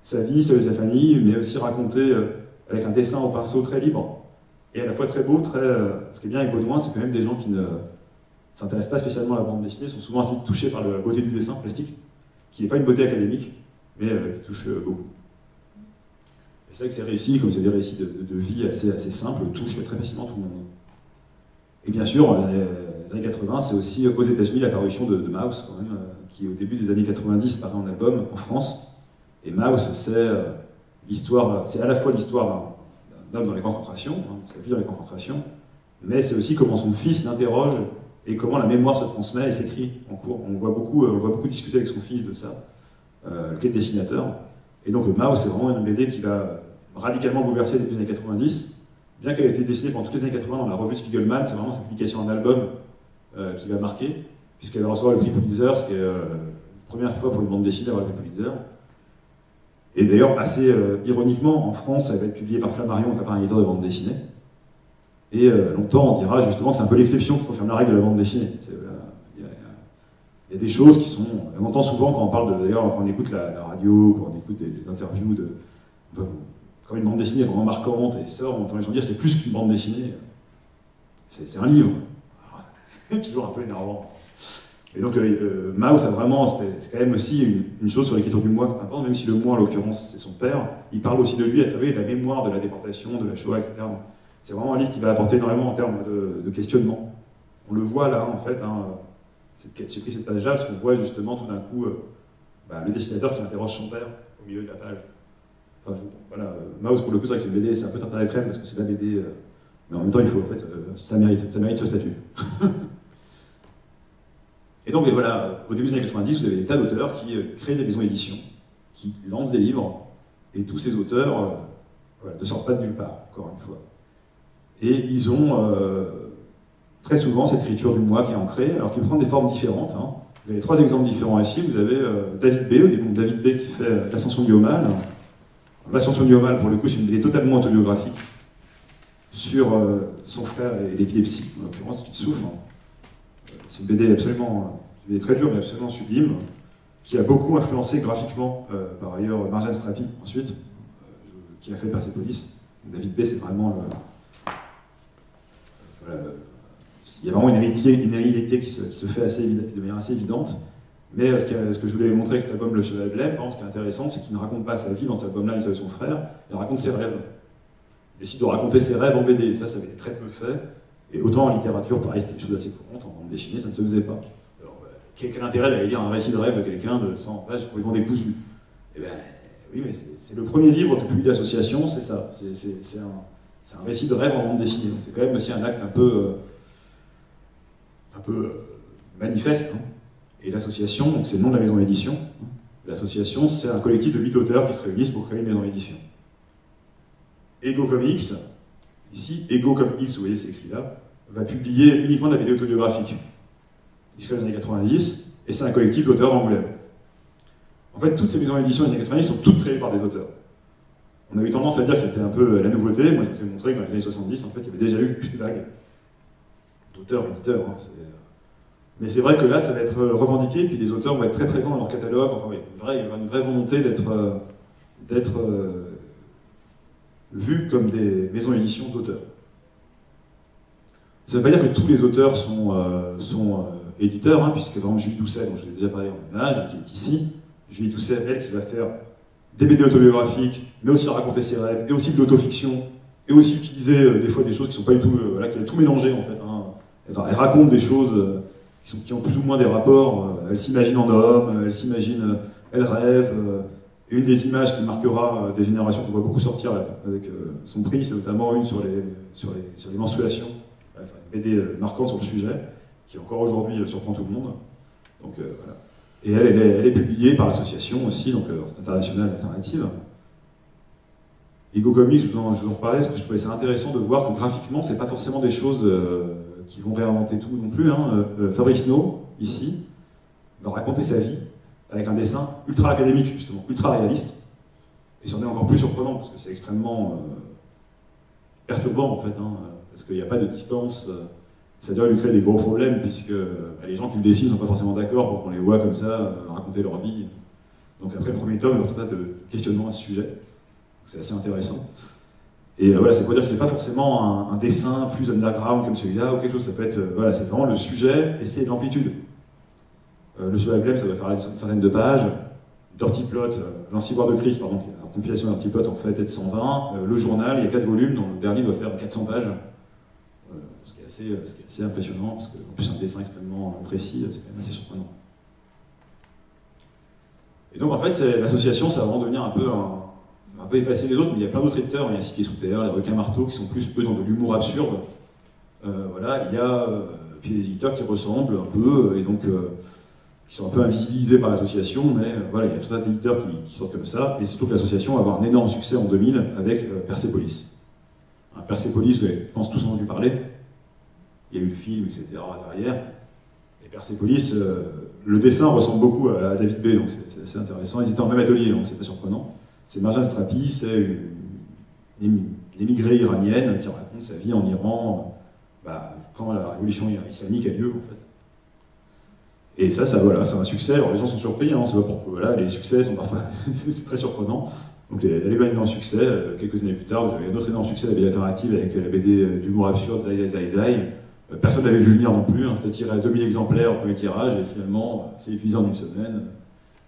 sa vie, celle de sa famille, mais aussi raconter avec un dessin au pinceau très libre, et à la fois très beau, ce qui est bien avec Baudouin, c'est que même des gens qui ne s'intéressent pas spécialement à la bande dessinée sont souvent assez touchés par la beauté du dessin plastique, qui n'est pas une beauté académique, mais qui touche beaucoup. Et c'est vrai que ces récits, comme c'est des récits de vie assez simples, touchent très facilement tout le monde. Et bien sûr, les années 80, c'est aussi aux États-Unis l'apparition de Maus, quand même, qui au début des années 90 paraît en album en France. Et Maus, c'est à la fois l'histoire d'un homme dans les concentrations, de sa vie dans les concentrations, mais c'est aussi comment son fils l'interroge et comment la mémoire se transmet et s'écrit en cours. On voit beaucoup discuter avec son fils de ça, qui est dessinateur. Et donc Maus, c'est vraiment une BD qui va radicalement bouleverser depuis les années 90. Bien qu'elle ait été dessinée pendant toutes les années 80 dans la revue Spiegelman, c'est vraiment sa publication en album qui va marquer, puisqu'elle va recevoir le prix Pulitzer, ce qui est la première fois pour une bande dessinée à avoir le prix Pulitzer. Et d'ailleurs, assez ironiquement, en France, elle va être publiée par Flammarion, qui n'est pas un éditeur de bande dessinée. Et longtemps, on dira justement que c'est un peu l'exception qui confirme la règle de la bande dessinée. Il y a des choses qui sont... On entend souvent quand on parle d'ailleurs, quand on écoute la radio, quand on écoute des interviews quand une bande dessinée est vraiment marquante et sort, on entend les gens dire c'est plus qu'une bande dessinée, c'est un livre. C'est toujours un peu énervant. Et donc Maus a vraiment, c'est quand même aussi une chose sur l'écriture du moi qui est importante, même si le moi en l'occurrence c'est son père, il parle aussi de lui à travers la mémoire de la déportation, de la Shoah, etc. C'est vraiment un livre qui va apporter énormément en termes de questionnement. On le voit là en fait, hein, j'ai pris cette page-là parce qu'on voit justement tout d'un coup le dessinateur qui interroge son père au milieu de la page. Enfin, voilà, Maus pour le coup c'est vrai que c'est une BD, c'est un peu tarte à la crème parce que c'est la BD, mais en même temps il faut en fait, ça mérite ce statut. Et donc voilà, au début des années 90, vous avez des tas d'auteurs qui créent des maisons d'édition, qui lancent des livres, et tous ces auteurs ne sortent pas de nulle part, encore une fois. Et ils ont très souvent cette écriture du moi qui est ancrée, alors qu'ils prennent des formes différentes. Hein. Vous avez trois exemples différents ici. Vous avez David B, David B qui fait L'Ascension du haut mal. L'Ascension du haut mal, pour le coup, c'est une BD totalement autobiographique sur son frère et l'épilepsie, en l'occurrence, qui souffre. C'est une BD très dure, mais absolument sublime, qui a beaucoup influencé graphiquement, par ailleurs, Marjane Strapi, ensuite, qui a fait Persepolis. David B, c'est vraiment il y a vraiment une hérédité qui se fait de manière assez évidente. Mais ce que je voulais montrer avec cet album Le Cheval Blême, ce qui est intéressant, c'est qu'il ne raconte pas sa vie dans cet album-là, il de son frère, il raconte ses rêves. Il décide de raconter ses rêves en BD. Ça avait été très peu fait. Et autant en littérature, pareil, c'était une chose assez courante, en bande dessinée, ça ne se faisait pas. Alors, quel intérêt d'aller lire un récit de rêve de quelqu'un de 100 pages complètement décousu? Eh bien, oui, mais c'est le premier livre que publie l'association, c'est ça. C'est un récit de rêve en bande dessinée. C'est quand même aussi un acte un peu manifeste. Hein. Et l'association, donc c'est le nom de la maison d'édition, l'association, c'est un collectif de 8 auteurs qui se réunissent pour créer une maison d'édition. Ego Comics, ici, Ego comme X, vous voyez, c'est écrit là, va publier uniquement de la BD autobiographique jusqu'aux années 90, et c'est un collectif d'auteurs d'Angoulême. En fait, toutes ces maisons d'édition des années 90 sont toutes créées par des auteurs. On a eu tendance à dire que c'était un peu la nouveauté. Moi, je vous ai montré que dans les années 70, en fait, il y avait déjà eu une vague d'auteurs, éditeurs. Hein, mais c'est vrai que là, ça va être revendiqué, puis les auteurs vont être très présents dans leur catalogue. Enfin, oui, il y aura une vraie volonté d'être vus comme des maisons d'édition d'auteurs. Ça ne veut pas dire que tous les auteurs sont éditeurs, hein, puisque par exemple Julie Doucet, dont je l'ai déjà parlé en image, qui est ici, Julie Doucet, elle, qui va faire des BD autobiographiques, mais aussi raconter ses rêves, et aussi de l'autofiction, et aussi utiliser des fois des choses qui sont pas du tout, voilà, qui a tout mélangé en fait. Hein. Elle raconte des choses qui ont plus ou moins des rapports. Elle s'imagine en homme, elle s'imagine, elle rêve. Une des images qui marquera des générations qu'on voit beaucoup sortir avec son prix, c'est notamment une sur les menstruations, enfin, une BD marquante sur le sujet, qui encore aujourd'hui surprend tout le monde. Donc voilà. Et elle est publiée par l'association aussi, donc c'est International Alternative. Ego Comics, je vous en parlais parce que je trouvais ça intéressant de voir que graphiquement, c'est pas forcément des choses qui vont réinventer tout non plus. Hein. Fabrice No, ici, va raconter sa vie avec un dessin ultra académique, justement, ultra réaliste. Et c'en est encore plus surprenant parce que c'est extrêmement perturbant en fait, hein, parce qu'il n'y a pas de distance. Ça doit lui créer des gros problèmes puisque les gens qui le dessinent ne sont pas forcément d'accord pour qu'on les voit comme ça raconter leur vie. Donc après le premier tome, il y a tout un tas de questionnements à ce sujet. C'est assez intéressant. Et voilà, c'est pour dire que c'est pas forcément un dessin plus underground comme celui-là ou quelque chose. Ça peut être, voilà, c'est vraiment le sujet et c'est de l'amplitude. Le Cheval Blême, ça doit faire une centaine de pages. Dirty Plot, l'Anciboire de Christ, pardon, la compilation Dirty Plot en fait est de 120. Le journal, il y a 4 volumes, dont le dernier doit faire 400 pages. Ce qui est assez impressionnant, parce qu'en plus, c'est un dessin extrêmement précis, c'est quand même assez surprenant. Et donc, en fait, l'association, ça va vraiment devenir un peu effacer les autres, mais il y a plein d'autres éditeurs. Il y a Six Pieds Sous Terre, les Requins Marteaux, qui sont plus, eux, dans de l'humour absurde. Voilà, il y a puis des éditeurs qui ressemblent un peu, et donc qui sont un peu invisibilisés par l'association, mais voilà, il y a tout un tas d'éditeurs qui sortent comme ça, et surtout que l'association va avoir un énorme succès en 2000 avec Persepolis. Persepolis, vous avez, je pense, tous entendu parler. Il y a eu le film, etc. derrière. Et Persepolis, le dessin ressemble beaucoup à David B, donc c'est assez intéressant. Ils étaient en même atelier, donc c'est pas surprenant. C'est Marjane Strapi, c'est une émigrée iranienne qui raconte sa vie en Iran quand la révolution islamique a lieu, en fait. Et ça voilà, c'est un succès. Alors les gens sont surpris, hein, c'est pas pourquoi. Voilà, les succès sont parfois c'est très surprenant. Donc elle est un énorme succès. Quelques années plus tard, vous avez un autre énorme succès, la BD alternative avec la BD d'humour absurde, Zai Zai Zai. Personne n'avait vu venir non plus. Hein, c'était tiré à 2000 exemplaires au premier tirage et finalement c'est épuisé en une semaine.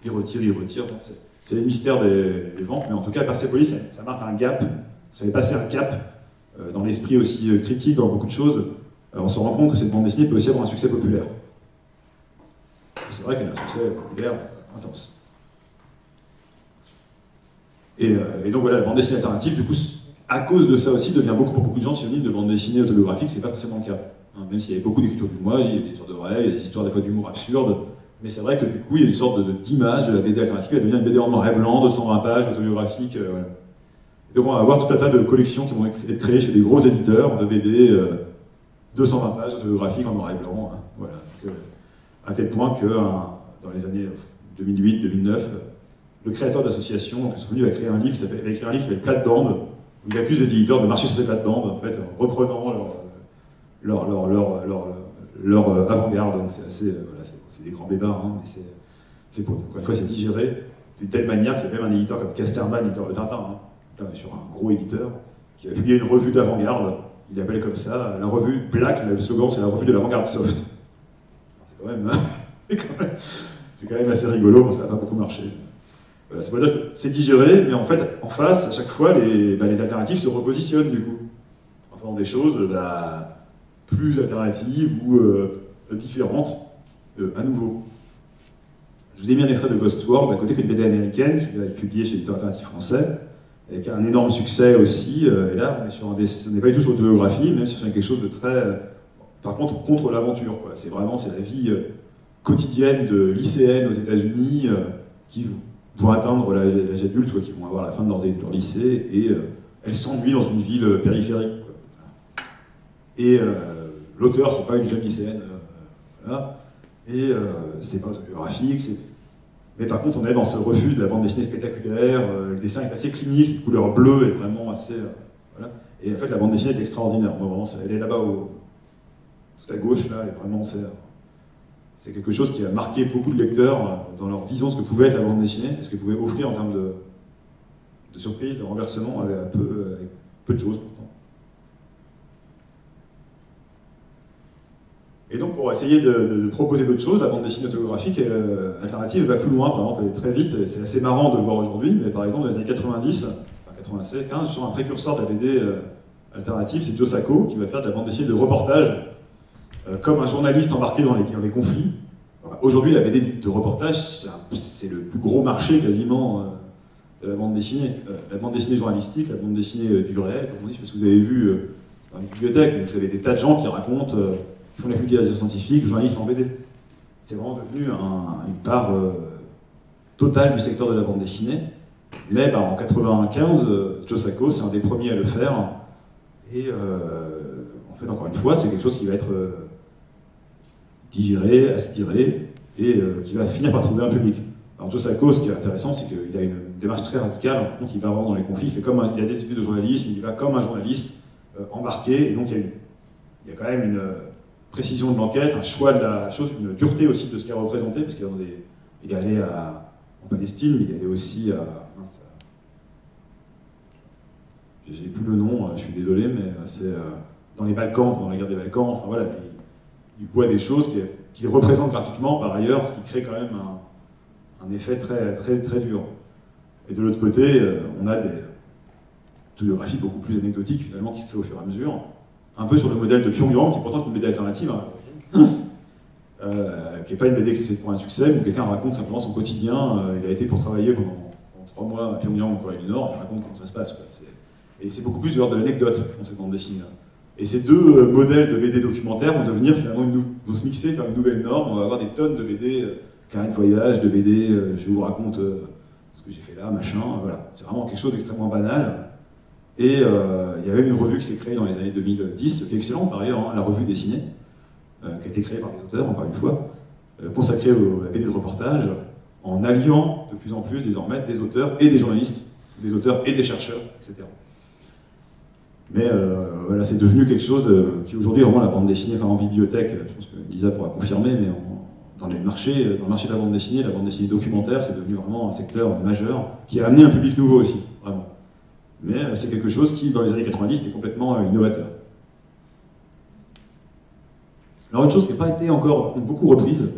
Il retire. Bon, c'est les mystères des ventes, mais en tout cas, Persepolis, ça marque un gap. Ça fait passer un cap dans l'esprit aussi critique, dans beaucoup de choses. On se rend compte que cette bande dessinée peut aussi avoir un succès populaire. C'est vrai qu'elle a un succès populaire intense. Et donc voilà, la bande dessinée alternative, du coup, à cause de ça aussi, devient pour beaucoup de gens synonyme de bande dessinée autobiographique, c'est pas forcément le cas. Hein, même s'il y avait beaucoup d'écritures du mois, il y a des histoires de rêve, il y a des histoires des fois d'humour absurde, mais c'est vrai que du coup, il y a une sorte d'image de la BD alternative, elle devient une BD en noir et blanc, de 120 pages, autobiographique. Voilà. Et donc on va avoir tout un tas de collections qui vont être créées chez des gros éditeurs de BD 220 pages autobiographiques en noir et blanc. Hein, voilà. Donc, à tel point que dans les années 2008-2009, le créateur de l'association, il a créé un livre qui s'appelle Plate-Bande, où il accuse les éditeurs de marcher sur ces plates-bandes, en fait, en reprenant leur avant-garde. Donc c'est assez, voilà, c'est des grands débats, hein, mais c'est pour, encore une fois, c'est digéré d'une telle manière qu'il y a même un éditeur comme Casterman, l'éditeur de Tintin, hein, là, sur un gros éditeur, qui a publié une revue d'avant-garde. Il appelle comme ça la revue Black, le slogan c'est la revue de l'avant-garde soft. C'est quand même assez rigolo, mais ça n'a pas beaucoup marché. Voilà, c'est pour dire que c'est digéré, mais en fait, en face, à chaque fois, les alternatives se repositionnent du coup, en faisant des choses plus alternatives ou différentes, à nouveau. Je vous ai mis un extrait de Ghost World, à côté qu'une BD américaine, qui est publiée chez l'éditeur alternatif français, avec un énorme succès aussi, et là, on n'est pas du tout sur l'autobiographie, même si c'est quelque chose de très... par contre l'aventure, quoi. C'est la vie quotidienne de lycéennes aux États-Unis qui vont atteindre l'âge adulte, quoi, qui vont avoir la fin de leur lycée, et elles s'ennuient dans une ville périphérique, quoi. Et l'auteur, c'est pas une jeune lycéenne, voilà. Et c'est pas autobiographique, Mais par contre, on est dans ce refus de la bande dessinée spectaculaire, le dessin est assez clinique, cette couleur bleue est vraiment assez... voilà. Et en fait, la bande dessinée est extraordinaire. Moi, vraiment, elle est là-bas, tout à gauche, là, et vraiment, c'est quelque chose qui a marqué beaucoup de lecteurs dans leur vision de ce que pouvait être la bande dessinée, et ce qu'elle pouvait offrir en termes de surprise, de renversement, avec peu de choses, pourtant. Et donc, pour essayer de proposer d'autres choses, la bande dessinée autographique alternative va plus loin, par exemple, elle est très vite, et c'est assez marrant de le voir aujourd'hui, mais par exemple, dans les années 90, enfin 96, 15, sur un précurseur de la BD alternative, c'est Joe Sacco, qui va faire de la bande dessinée de reportage, comme un journaliste embarqué dans les conflits. Aujourd'hui, la BD de reportage, c'est le plus gros marché, quasiment, de la bande dessinée. La bande dessinée journalistique, la bande dessinée du réel, comme on dit, parce que vous avez vu dans les bibliothèques, vous avez des tas de gens qui racontent... qui font la vulgarisation scientifique, journalisme en BD. C'est vraiment devenu une part totale du secteur de la bande dessinée. Mais en 95, Joe Sacco, c'est un des premiers à le faire. Et en fait, encore une fois, c'est quelque chose qui va être digéré, aspiré, et qui va finir par trouver un public. Alors Joe Sacco, ce qui est intéressant, c'est qu'il a une démarche très radicale. Donc il va vraiment dans les conflits, il a des études de journalisme, il va comme un journaliste embarqué, et donc il y a quand même une précision de l'enquête, un choix de la chose, une dureté aussi de ce qu'elle représentait, parce qu'il est allé en Palestine, mais il est allé aussi à... J'ai plus le nom, je suis désolé, mais c'est dans les Balkans, dans la guerre des Balkans, enfin voilà, il voit des choses qu'il représente graphiquement par ailleurs, ce qui crée quand même un effet très, très, très dur. Et de l'autre côté, on a des photographies beaucoup plus anecdotiques finalement qui se créent au fur et à mesure, un peu sur le modèle de Pyongyang, qui est pourtant une BD alternative, qui n'est pas une BD qui s'est pour un succès, où quelqu'un raconte simplement son quotidien. Il a été pour travailler pendant 3 mois à Pyongyang, en Corée du Nord, il raconte comment ça se passe. Et c'est beaucoup plus de l'ordre de l'anecdote dans cette bande dessinée-là. Et ces deux modèles de BD documentaires vont devenir finalement, vont se mixer vers une nouvelle norme. On va avoir des tonnes de BD, carnet de voyage, de BD, je vous raconte ce que j'ai fait là, machin, voilà. C'est vraiment quelque chose d'extrêmement banal. Et il y avait une revue qui s'est créée dans les années 2010, qui est excellente par ailleurs, hein, la revue dessinée, qui a été créée par des auteurs, encore une fois, consacrée à la BD de reportage, en alliant de plus en plus désormais des auteurs et des journalistes, des auteurs et des chercheurs, etc. Mais voilà, c'est devenu quelque chose qui aujourd'hui est vraiment la bande dessinée, enfin en bibliothèque, je pense que Lisa pourra confirmer, mais dans le marché de la bande dessinée documentaire, c'est devenu vraiment un secteur majeur qui a amené un public nouveau aussi, vraiment. Mais c'est quelque chose qui, dans les années 90, était complètement innovateur. Alors une chose qui n'a pas été encore beaucoup reprise,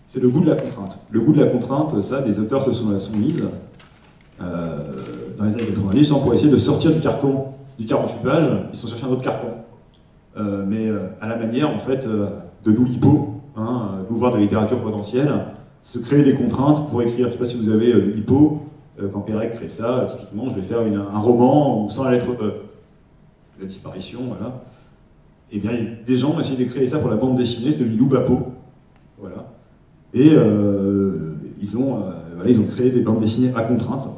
c'est le goût de la contrainte. Le goût de la contrainte, ça, des auteurs se sont mises dans les années 90 pour essayer de sortir du carcan du 48 pages, ils sont cherchés un autre carcan. Mais à la manière, en fait, de l'Oulipo, l'ouvrage de littérature potentielle, se créer des contraintes pour écrire. Je ne sais pas si vous avez l'Oulipo, quand Pérec crée ça, typiquement, je vais faire un roman où sans la lettre E, la disparition, voilà. Et bien, des gens ont essayé de créer ça pour la bande dessinée, c'est devenu Loubapo, voilà. Et ils ont créé des bandes dessinées à contrainte.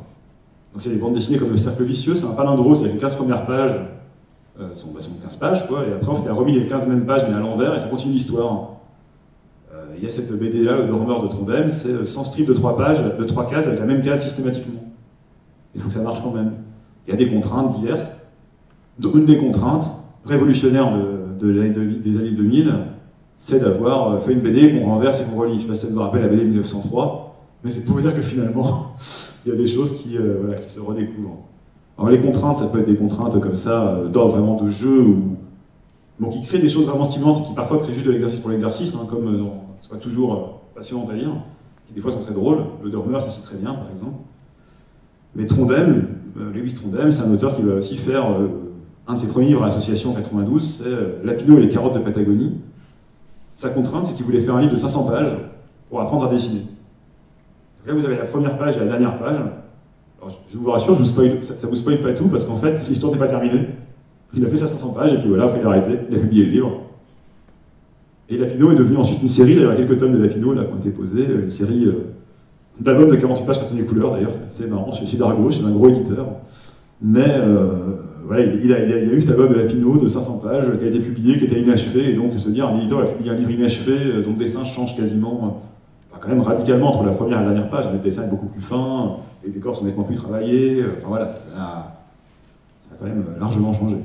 Donc il y a des bandes dessinées comme Le Cercle Vicieux, c'est un palindrome, c'est les 15 premières pages, sont 15 pages, quoi, et après il a remis les 15 mêmes pages, mais à l'envers, et ça continue l'histoire. Il y a cette BD-là, Le Dormeur de Trondheim, c'est 100 strips de 3 pages, de 3 cases, avec la même case systématiquement. Il faut que ça marche quand même. Il y a des contraintes diverses. Donc, une des contraintes révolutionnaires des années 2000, c'est d'avoir fait une BD qu'on renverse et qu'on relit. Je ne sais pas si ça vous rappelle la BD 1903, mais c'est pour vous dire que finalement, il y a des choses qui se redécouvrent. Alors les contraintes, ça peut être des contraintes comme ça, d'ordre vraiment de jeu, donc qui créent des choses vraiment stimulantes, qui parfois créent juste de l'exercice pour l'exercice, comme c'est pas toujours passionnant à lire, qui des fois sont très drôles. Le Dormeur, ça c'est très bien, par exemple. Mais Trondheim, Lewis Trondheim, c'est un auteur qui va aussi faire un de ses premiers livres à l'association en 92, c'est Lapino et les carottes de Patagonie. Sa contrainte, c'est qu'il voulait faire un livre de 500 pages pour apprendre à dessiner. Donc là, vous avez la première page et la dernière page. Alors, je vous rassure, ça ne vous spoil pas tout, parce qu'en fait, l'histoire n'est pas terminée. Il a fait sa 500 pages, et puis voilà, après il a arrêté, il a publié le livre. Et Lapino est devenu ensuite une série, il y a quelques tonnes de Lapino là, qui ont été posées, une série d'albums de 48 pages cartonnées couleurs, d'ailleurs, c'est assez marrant, chez Dargaud, chez un gros éditeur. Mais voilà, il y a eu cet album de Lapino de 500 pages qui a été publié, qui était inachevé, et donc se dire, un éditeur a publié un livre inachevé, dont le dessin change quasiment, quand même radicalement entre la première et la dernière page. Le dessin est beaucoup plus fin, les décors sont nettement plus travaillés, enfin voilà, ça a quand même largement changé.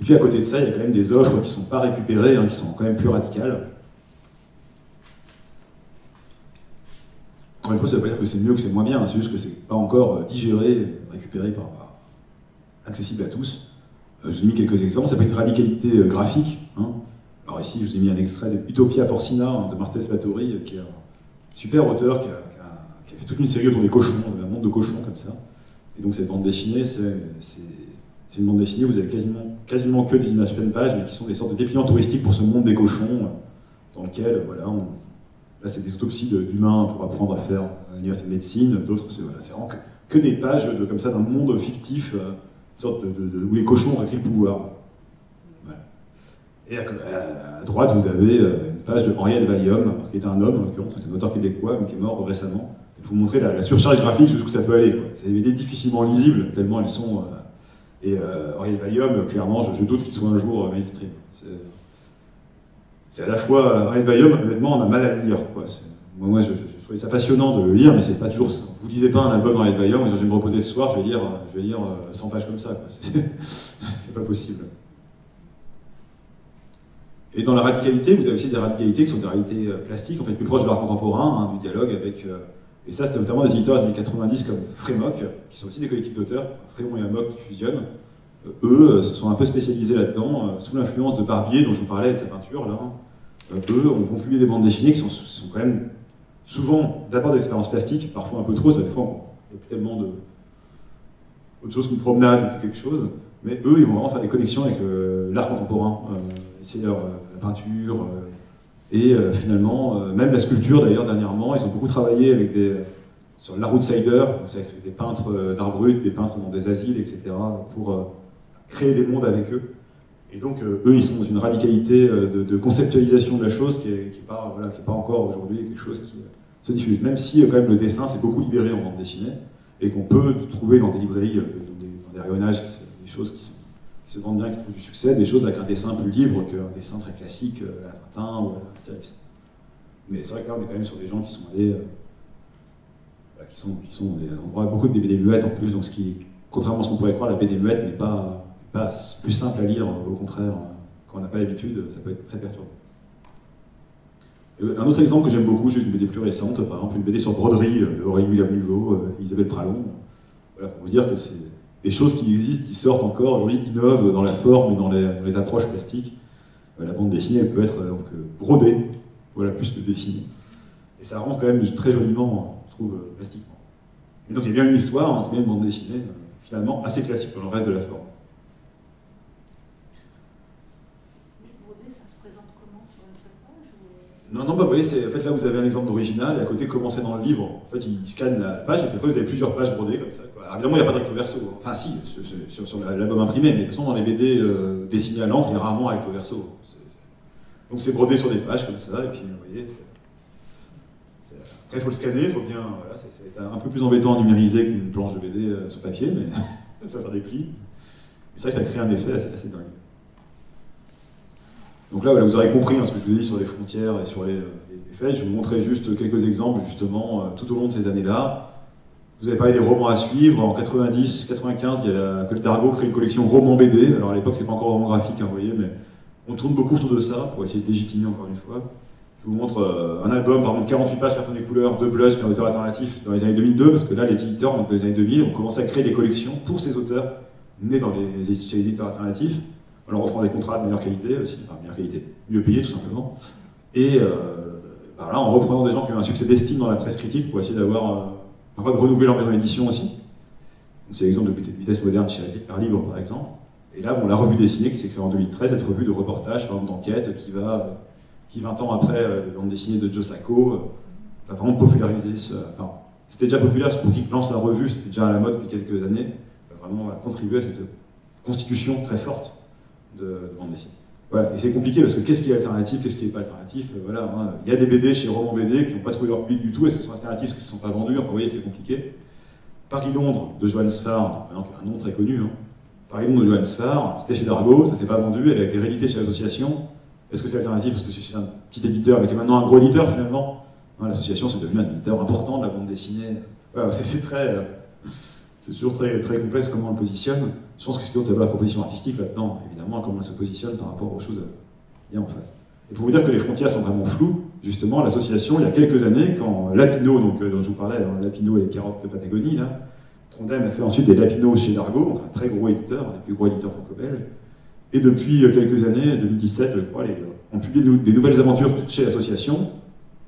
Et puis à côté de ça, il y a quand même des offres qui ne sont pas récupérées, qui sont quand même plus radicales. Encore une fois, ça ne veut pas dire que c'est mieux ou que c'est moins bien, c'est juste que c'est pas encore digéré, récupéré accessible à tous. Je vous ai mis quelques exemples, ça peut être une radicalité graphique. Alors ici, je vous ai mis un extrait de Utopia Porcina de Marthe Spattori, qui est un super auteur qui a fait toute une série autour des cochons, un monde de cochons comme ça. Et donc cette bande dessinée, c'est une bande dessinée où vous avez quasiment que des images pleine page, mais qui sont des sortes de dépliants touristiques pour ce monde des cochons, dans lequel, voilà, là c'est des autopsies d'humains pour apprendre à faire l'université de médecine, d'autres c'est vraiment que des pages comme ça d'un monde fictif, sorte où les cochons ont pris le pouvoir. Voilà. Et à droite, vous avez une page de Henriette Valium, qui est un homme, en l'occurrence, c'est un auteur québécois, mais qui est mort récemment. Il faut vous montrer la surcharge graphique jusqu'où ça peut aller. C'est des BD difficilement lisibles, tellement elles sont... et Henriette Valium, clairement, je doute qu'il soit un jour mainstream. C'est à la fois... Henriette Valium, honnêtement, on a mal à le lire. Moi, je trouvais ça passionnant de le lire, mais c'est pas toujours ça. Vous lisez pas un album d'Henriette Valium, je vais me reposer ce soir, je vais lire 100 pages comme ça. C'est pas possible. Et dans la radicalité, vous avez aussi des radicalités qui sont des radicalités plastiques, en fait plus proches de l'art contemporain, du dialogue avec... et ça, c'était notamment des éditeurs des années 90 comme Frémoc, qui sont aussi des collectifs d'auteurs, Frémon et Amok qui fusionnent. Eux se sont un peu spécialisés là-dedans, sous l'influence de Barbier, dont je vous parlais, de sa peinture, là. Eux ont publié des bandes dessinées qui sont quand même souvent d'abord des expériences plastiques, parfois un peu trop, ça des fois il n'y a plus tellement autre chose qu'une promenade ou quelque chose, mais eux, ils vont vraiment faire des connexions avec l'art contemporain, essayer la peinture, et finalement, même la sculpture d'ailleurs, dernièrement, ils ont beaucoup travaillé sur l'art outsider, avec des peintres d'art brut, des peintres dans des asiles, etc., pour créer des mondes avec eux. Et donc, eux, ils sont dans une radicalité de conceptualisation de la chose qui n'est pas encore aujourd'hui quelque chose qui se diffuse. Même si, quand même, le dessin s'est beaucoup libéré en bande dessinée, et qu'on peut trouver dans des librairies, dans des rayonnages, des choses qui se vendent bien, qui trouvent du succès, des choses avec un dessin plus libre qu'un dessin très classique, à la Tintin ou à l'Astérix. Mais c'est vrai que là, on est quand même sur des gens qui sont allés... on voit beaucoup de BD muettes en plus, donc contrairement à ce qu'on pourrait croire, la BD muette n'est pas plus simple à lire, au contraire, quand on n'a pas l'habitude, ça peut être très perturbant. Un autre exemple que j'aime beaucoup, juste une BD plus récente, par exemple une BD sur broderie de Aurélie William-Luveau, Isabelle Pralon, voilà, pour vous dire que c'est des choses qui existent, qui sortent encore, aujourd'hui, innovent dans la forme et dans les approches plastiques. La bande dessinée, elle peut être brodée, voilà, plus que dessinée. Et ça rend quand même très joliment, je trouve, plastiquement. Et donc il y a bien une histoire, c'est bien une bande dessinée, finalement, assez classique dans le reste de la forme. Non, bah, vous voyez, en fait, là, vous avez un exemple d'original, et à côté, comment c'est dans le livre. En fait, il scanne la page, et puis après, vous avez plusieurs pages brodées, comme ça. Alors, évidemment, il n'y a pas de recto verso. Enfin, si, sur l'album imprimé, mais de toute façon, dans les BD dessinés à l'encre, il y a rarement un recto verso. Donc, c'est brodé sur des pages, comme ça, et puis, vous voyez, après, il faut le scanner, il faut bien... Voilà, c'est un peu plus embêtant à numériser qu'une planche de BD sur papier, mais ça va faire des plis. Et ça crée un effet assez dingue. Donc là, voilà, vous aurez compris ce que je vous ai dit sur les frontières et sur les faits. Je vais vous montrer juste quelques exemples, justement, tout au long de ces années-là. Vous avez parlé des romans à suivre. En 90, 95, il y a Dargaud crée une collection romans BD. Alors à l'époque, c'est pas encore roman graphique, vous voyez, mais on tourne beaucoup autour de ça pour essayer de légitimer encore une fois. Je vous montre un album, par exemple, 48 pages, carton des couleurs, de Blush, un auteur alternatif dans les années 2002, parce que là, les éditeurs, dans les années 2000, ont commencé à créer des collections pour ces auteurs nés dans chez les éditeurs alternatifs. On leur offrant des contrats de meilleure qualité aussi, enfin meilleure qualité, mieux payés tout simplement. Et là, en reprenant des gens qui ont un succès d'estime dans la presse critique pour essayer d'avoir, parfois de renouveler leur maison d'édition aussi. C'est l'exemple de Vitesse Moderne chez Art Libre par exemple. Et là, bon, la revue dessinée qui s'est créée en 2013, cette revue de reportage, par exemple d'enquête, qui 20 ans après la bande dessinée de Joe Sacco, va vraiment populariser enfin, c'était déjà populaire, parce que pour qui lance la revue, c'était déjà à la mode depuis quelques années, va vraiment contribuer à cette constitution très forte de bande dessinée. Voilà, et c'est compliqué parce que qu'est-ce qui est alternatif, qu'est-ce qui n'est pas alternatif, voilà, hein. Il y a des BD chez Roman BD qui n'ont pas trouvé leur public du tout, est-ce qu'ils sont alternatifs, est-ce qu'ils ne sont pas vendus, enfin, vous voyez, c'est compliqué. Paris-Londres de Johannes Farr, un nom très connu, hein. Paris-Londres de Johannes Farr, c'était chez Dargaud, ça ne s'est pas vendu, elle a été rééditée chez l'association, Est-ce que c'est alternatif parce que c'est un petit éditeur, mais qui est maintenant un gros éditeur finalement? Hein, l'association, c'est devenu un éditeur important de la bande dessinée. Voilà, c'est toujours très, très complexe comment on le positionne. Je pense que ce qui compte, c'est pas la proposition artistique là-dedans, évidemment, comment elle se positionne par rapport aux choses qu'il y a en face. Et pour vous dire que les frontières sont vraiment floues, justement, l'association, il y a quelques années, quand Lapino, donc, dont je vous parlais, hein, Lapino et les carottes de Patagonie, là, Trondheim a fait ensuite des Lapino chez Dargaud, donc un très gros éditeur, un des plus gros éditeurs franco-belges. Et depuis quelques années, 2017, je crois, on publie des nouvelles aventures chez l'association,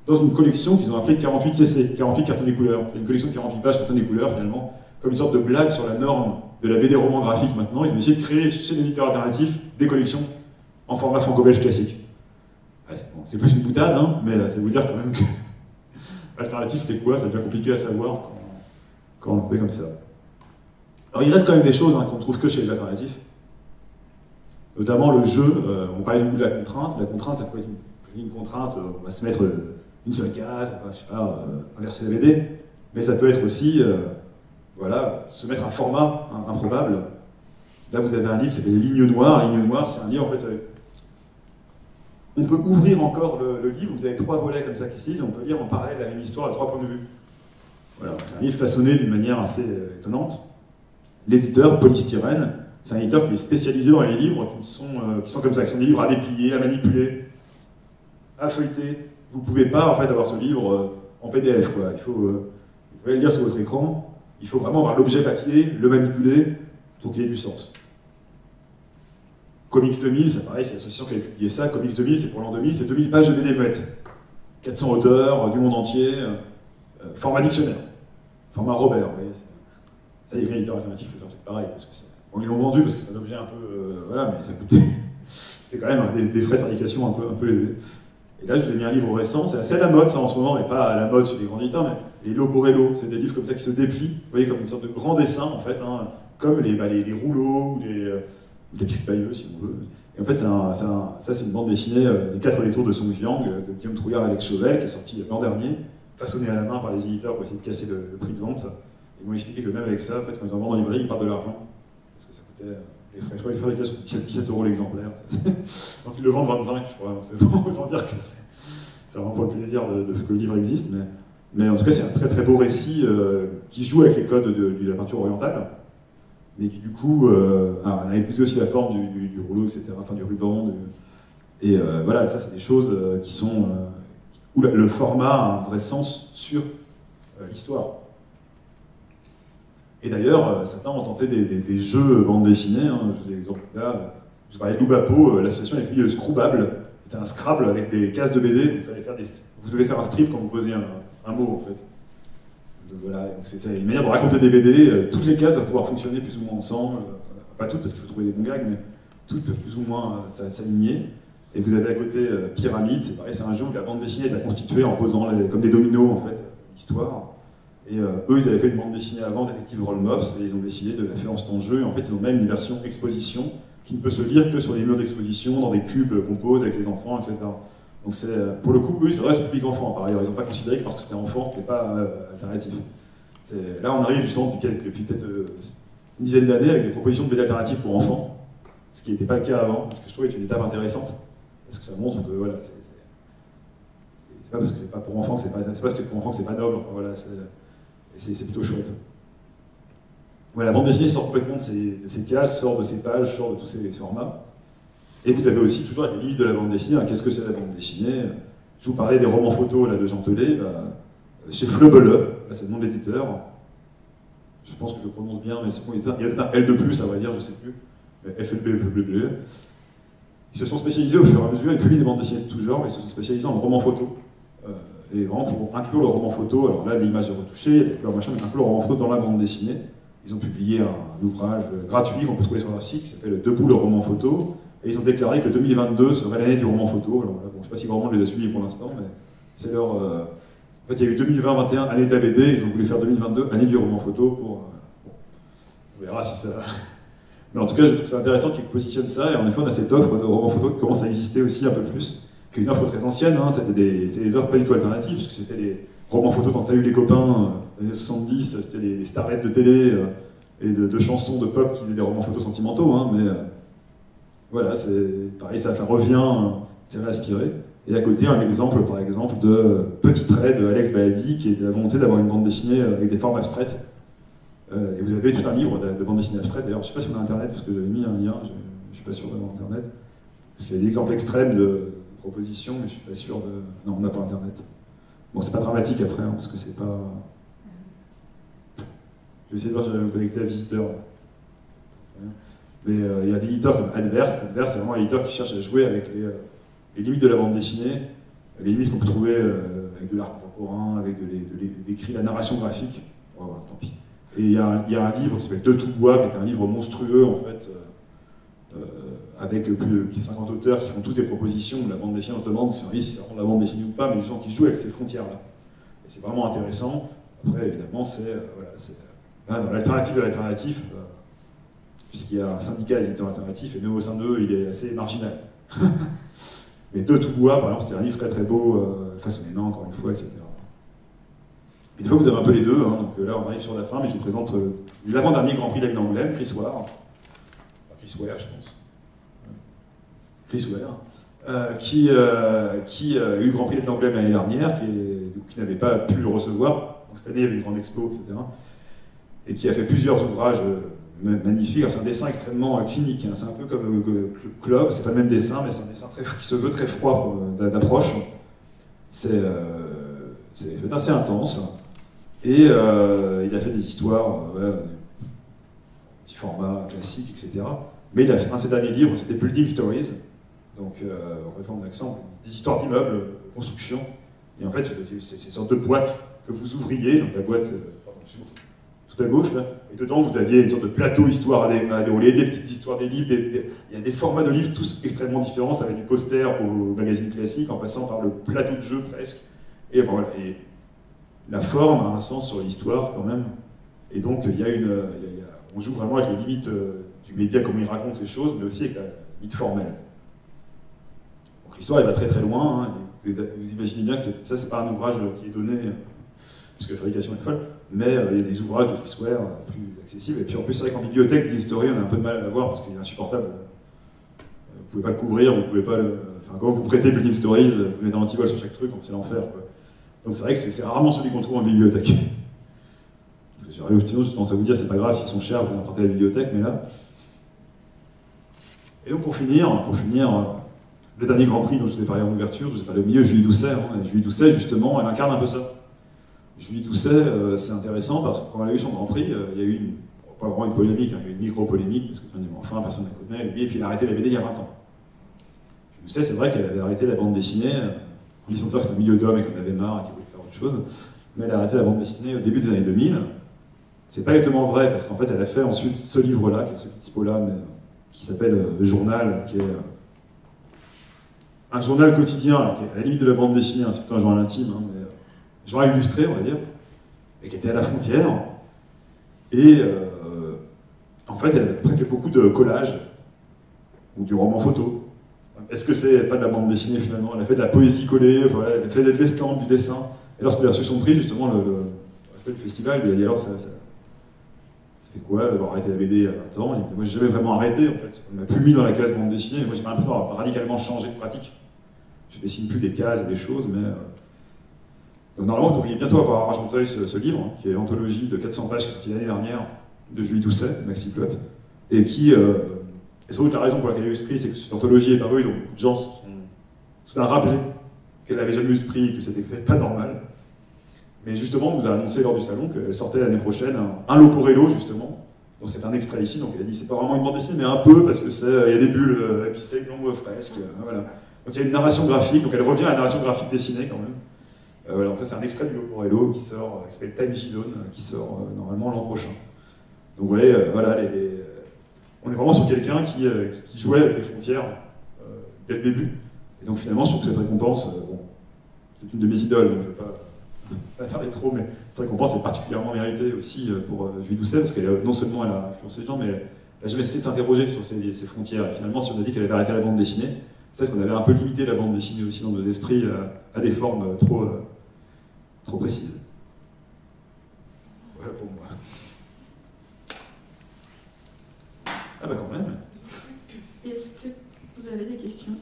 dans une collection qu'ils ont appelée 48CC, 48 cartons des couleurs. C'est une collection de 48 pages cartons des couleurs, finalement, comme une sorte de blague sur la norme de la BD roman graphique maintenant. Ils ont essayé de créer chez l'éditeur alternatif des collections en format franco-belge classique. Ouais, c'est plus une boutade, hein, mais ça veut dire quand même que alternatif c'est quoi? Ça devient compliqué à savoir quand on le fait comme ça. Alors il reste quand même des choses hein, qu'on ne trouve que chez les alternatifs. Notamment le jeu, on parlait du bout de la contrainte. La contrainte, ça peut être une contrainte, on va se mettre une seule case, on va, je sais pas, inverser la BD, mais ça peut être aussi, voilà, se mettre un format improbable. Là, vous avez un livre qui s'appelle Les Lignes Noires. Les Lignes Noires, c'est un livre, en fait, on peut ouvrir encore le livre, vous avez 3 volets comme ça qui se lisent, on peut lire en parallèle la même histoire à 3 points de vue. Voilà, c'est un livre façonné d'une manière assez étonnante. L'éditeur, Polystyrène, c'est un éditeur qui est spécialisé dans les livres qui sont comme ça, qui sont des livres à déplier, à manipuler, à feuilleter. Vous ne pouvez pas en fait avoir ce livre en PDF, quoi. Vous pouvez le lire sur votre écran, il faut vraiment avoir l'objet papier, le manipuler pour qu'il ait du sens. Comics 2000, c'est pareil, c'est l'association qui a publié ça. Comics 2000, c'est pour l'an 2000, c'est 2000 pages de BD muettes. 400 auteurs du monde entier, format dictionnaire, format Robert. Vous voyez. Ça, les éditeurs alternatifs peuvent faire tout pareil. Parce que bon, ils l'ont vendu parce que c'est un objet un peu. Voilà, mais ça coûtait. C'était quand même des frais de fabrication un peu élevés. Et là, je vous ai mis un livre récent, c'est assez à la mode ça en ce moment, mais pas à la mode chez les grands éditeurs, mais les Loborello, c'est des livres comme ça qui se déplient, vous voyez, comme une sorte de grand dessin en fait, hein, comme les rouleaux ou des petites pailleux si on veut. Et en fait, ça c'est une bande dessinée des 4 détours de Song Jiang, de Guillaume Trouillard et Alex Chauvel, qui est sortie l'an dernier, façonnée à la main par les éditeurs pour essayer de casser le prix de vente. Ils m'ont expliqué que même avec ça, en fait, quand ils en vendent en librairie, ils perdent de l'argent. Parce que ça coûtait les frais. Je crois que les fabrications coûtent 17 € l'exemplaire. Donc ils le vendent 25, je crois. Donc c'est bon, autant dire que c'est vraiment pour le plaisir que le livre existe. Mais en tout cas, c'est un très très beau récit qui joue avec les codes de la peinture orientale, mais qui du coup on a épousé aussi la forme du rouleau, etc., enfin du ruban. Et voilà, ça c'est des choses qui sont où le format a un vrai sens sur l'histoire. Et d'ailleurs, certains ont tenté des jeux bande dessinée. Hein. Là, je parlais de Loubapo, l'association a publié le Scroobable. C'était un Scrabble avec des cases de BD. Donc vous devez faire un strip quand vous posez un mot, en fait. Donc, voilà, c'est une manière de raconter des BD. Toutes les cases doivent pouvoir fonctionner plus ou moins ensemble. Pas toutes, parce qu'il faut trouver des bons gags, mais toutes peuvent plus ou moins s'aligner. Et vous avez à côté Pyramide, c'est pareil, c'est un jeu où la bande dessinée est à constituer en posant comme des dominos, en fait, l'histoire. Et eux, ils avaient fait une bande dessinée avant, Détective Roll Mops, et ils ont décidé de la faire en ce temps jeu. Et en fait, ils ont même une version exposition qui ne peut se lire que sur les murs d'exposition, dans des cubes qu'on pose avec les enfants, etc. Donc pour le coup, eux, c'est vrai, c'est public enfant. Par ailleurs, ils n'ont pas considéré que parce que c'était enfant, c'était pas alternatif. Là, on arrive justement depuis peut-être une dizaine d'années avec des propositions de BD alternatives pour enfants, ce qui n'était pas le cas avant, ce que je trouve est une étape intéressante, parce que ça montre que voilà, c'est pas parce que c'est pas pour enfants que c'est pas pour enfants que c'est pas noble. Enfin, voilà, c'est plutôt chouette. Voilà, la bande dessinée sort complètement de ces cases, sort de ces pages, sort de tous ces formats. Et vous avez aussi toujours les limites de la bande dessinée. Qu'est-ce que c'est la bande dessinée? Je vous parlais des romans photos là, de Jean Telet. Chez Fleubele, c'est le nom de l'éditeur. Je pense que je le prononce bien, mais c'est bon, il y a peut-être un L de plus, à vrai dire, je ne sais plus. FLB. Ils se sont spécialisés au fur et à mesure, ils publient des bandes dessinées de tout genre, mais ils se sont spécialisés en romans photos. Et vraiment pour inclure le roman photo, alors là l'image est retouchée, les couleurs machin, mais inclure le roman photo dans la bande dessinée. Ils ont publié un ouvrage gratuit qu'on peut trouver sur leur site qui s'appelle Debout le roman photo, et ils ont déclaré que 2022 serait l'année du roman photo. Alors là, bon, je ne sais pas si vraiment on les a suivis pour l'instant, mais c'est leur. En fait, il y a eu 2020-21 année de la BD, ils ont voulu faire 2022 année du roman photo pour. On verra si ça. Mais en tout cas, je trouve ça intéressant qu'ils positionnent ça, et en effet, on a cette offre de roman photo qui commence à exister aussi un peu plus. Une offre très ancienne, hein, c'était des offres pas du tout alternatives, parce que c'était les romans photos dans Salut les copains, dans les années 70, c'était les starlettes de télé et de chansons de pop qui faisaient des romans photos sentimentaux, hein, mais voilà, c'est pareil, ça revient c'est réaspiré. Et à côté, un exemple, par exemple, de Petit trait de Alex Baladi, qui est de la volonté d'avoir une bande dessinée avec des formes abstraites. Et vous avez tout un livre de bande dessinée abstraite. D'ailleurs, je ne sais pas si on a Internet, parce que j'avais mis un lien, je ne suis pas sûr d'avoir Internet. Parce qu'il y a des exemples extrêmes de propositions, mais je ne suis pas sûr de... Non, on n'a pas Internet. Bon, c'est pas dramatique après, hein, parce que c'est pas... Je vais essayer de voir si j'arrive à me connecter à Visiteur. Mais il y a des éditeurs comme Adverse. Adverse, c'est vraiment un éditeur qui cherche à jouer avec les limites de la bande dessinée, les limites qu'on peut trouver avec de l'art contemporain, avec l'écrit, la narration graphique. Oh, voilà, tant pis. Et il y a un livre qui s'appelle De tout bois, qui est un livre monstrueux, en fait, avec plus de 50 auteurs qui font tous des propositions. La bande dessinée, on se demande si c'est vraiment de la bande dessinée ou pas, mais des gens qui jouent avec ces frontières-là. Et c'est vraiment intéressant. Après, évidemment, voilà, dans l'alternative de l'alternatif, puisqu'il y a un syndicat d'éditeurs alternatifs, et même au sein d'eux, il est assez marginal. Mais De tout bois, par exemple, c'était un livre très très beau, façonné main, encore une fois, etc. Et des fois, vous avez un peu les deux, hein, donc là, on arrive sur la fin, mais je vous présente l'avant-dernier Grand Prix d'Avignon Angoulême, Chris Ware. Enfin, Chris Ware, je pense. Chris Ware, qui a eu le Grand Prix d'Avignon Angoulême l'année dernière, qui n'avait pas pu le recevoir. Donc, cette année, il y avait une grande expo, etc. Et qui a fait plusieurs ouvrages magnifique. C'est un dessin extrêmement clinique, hein. C'est un peu comme Clove, c'est pas le même dessin, mais c'est un dessin qui se veut très froid d'approche. C'est assez intense. Et il a fait des histoires, petit format classique, etc. Mais il a fait un de ses derniers livres, c'était Building Stories, donc en réforme d'accent, des histoires d'immeubles, de construction. Et en fait, c'est une sorte de boîte que vous ouvriez, donc la boîte, tout à gauche, là, et dedans vous aviez une sorte de plateau histoire à dérouler, des petites histoires des livres, il y a des formats de livres tous extrêmement différents, ça va du poster au magazine classique, en passant par le plateau de jeu presque, et voilà. Et la forme a un sens sur l'histoire quand même, et donc on joue vraiment avec les limites du média, comment il raconte ces choses, mais aussi avec la limite formelle. Donc l'histoire elle va très très loin, hein, et vous imaginez bien que ça c'est pas un ouvrage qui est donné, parce que la fabrication est folle, mais il y a des ouvrages de Chris Ware plus accessibles. Et puis en plus, c'est vrai qu'en bibliothèque, l'historien, on a un peu de mal à l'avoir parce qu'il est insupportable. Vous pouvez pas le couvrir, vous pouvez pas le. Enfin, quand vous prêtez Building Stories, vous mettez un antivol sur chaque truc, c'est l'enfer. Donc c'est vrai que c'est rarement celui qu'on trouve en bibliothèque. Sinon, j'ai tendance à vous dire, c'est pas grave, s'ils sont chers, vous empruntez à la bibliothèque, mais là. Et donc pour finir, le dernier Grand Prix dont je vous ai parlé en ouverture, je vous ai parlé au milieu, Julie Doucet. Hein, et Julie Doucet, justement, elle incarne un peu ça. Julie Doucet, c'est intéressant parce que quand elle a eu son Grand Prix, il y a eu pas vraiment une polémique, hein, il y a eu une micro-polémique, parce que enfin, personne ne la connaît, et puis elle a arrêté la BD il y a 20 ans. Julie Doucet, c'est vrai qu'elle avait arrêté la bande dessinée, en disant que c'était un milieu d'hommes et qu'on avait marre et qu'il voulait faire autre chose, mais elle a arrêté la bande dessinée au début des années 2000. C'est pas exactement vrai, parce qu'en fait, elle a fait ensuite ce livre-là, qui est ce dispo-là, qui s'appelle Le Journal, qui est un journal quotidien, alors qui est à la limite de la bande dessinée, hein, c'est plutôt un journal intime, hein, mais journal illustré, on va dire, et qui était à la frontière. Et en fait, elle a fait beaucoup de collages, ou du roman photo. Est-ce que c'est pas de la bande dessinée finalement? Elle a fait de la poésie collée, voilà, elle a fait des estampes, du dessin. Et lorsqu'elle a reçu son prix, justement, le festival, il a dit alors, ça fait quoi d'avoir arrêté la BD il y a 20 ans? Moi, j'ai jamais vraiment arrêté, en fait. On m'a plus mis dans la case bande dessinée. Moi, j'ai un peu radicalement changé de pratique. Je dessine plus des cases et des choses, mais... Donc, normalement, vous devriez bientôt avoir à Argenteuil ce livre, hein, qui est l'anthologie de 400 pages qui est sorti l'année dernière, de Julie Doucet, Maxi Plot, et qui... et sans doute la raison pour laquelle elle a eu ce prix, c'est que cette anthologie est parue, donc beaucoup de gens se sont rappelé qu'elle n'avait jamais eu ce prix, que c'était peut-être pas normal. Mais justement, on nous a annoncé lors du salon qu'elle sortait l'année prochaine un Locorello, justement. Donc c'est un extrait ici, donc elle a dit c'est pas vraiment une bande dessinée, mais un peu, parce que il y a des bulles épicées, longues fresques, voilà. Donc il y a une narration graphique, donc elle revient à la narration graphique dessinée quand même. Voilà, donc ça c'est un extrait du Locorello qui sort, qui s'appelle Time J-Zone, qui sort normalement l'an prochain. Donc vous voyez, voilà, on est vraiment sur quelqu'un qui jouait avec les frontières dès le début. Et donc finalement, je trouve que cette récompense, bon, c'est une de mes idoles, donc je ne vais pas tarder trop, mais cette récompense est particulièrement méritée aussi pour Julie Doucet, parce qu'elle non seulement elle a influencé les gens, mais elle n'a jamais cessé de s'interroger sur ces frontières. Et finalement, si on a dit qu'elle avait arrêté la bande dessinée, peut-être qu'on avait un peu limité la bande dessinée aussi dans nos esprits à des formes trop précises. Voilà pour moi. Ah bah quand même. Est-ce que vous avez des questions?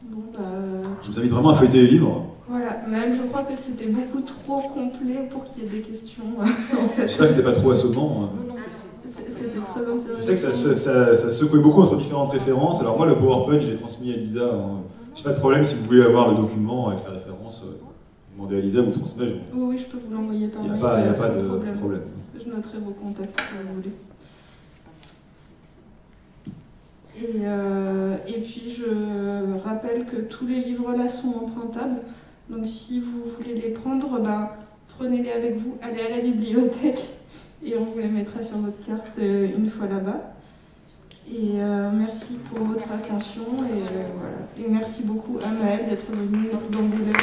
Bon, Je vous invite vraiment à feuilleter les livres. Voilà, même je crois que c'était beaucoup trop complet pour qu'il y ait des questions. En fait. J'espère que c'était pas trop assommant. C'était très intéressant. Je sais que ça secouait beaucoup entre différentes références. Alors moi, le PowerPoint, je l'ai transmis à Lisa. Je n'ai pas de problème si vous voulez avoir le document avec la référence. Demandez à Lisa ou transmettre. Oui, je peux vous l'envoyer par mail. Il n'y a pas de problème. Je noterai vos contacts si vous voulez. Et puis je rappelle que tous les livres là sont empruntables. Donc si vous voulez les prendre, prenez-les avec vous, allez à la bibliothèque et on vous les mettra sur votre carte une fois là-bas. Et merci pour votre attention et merci beaucoup à Maëlle d'être venue d'Angoulême.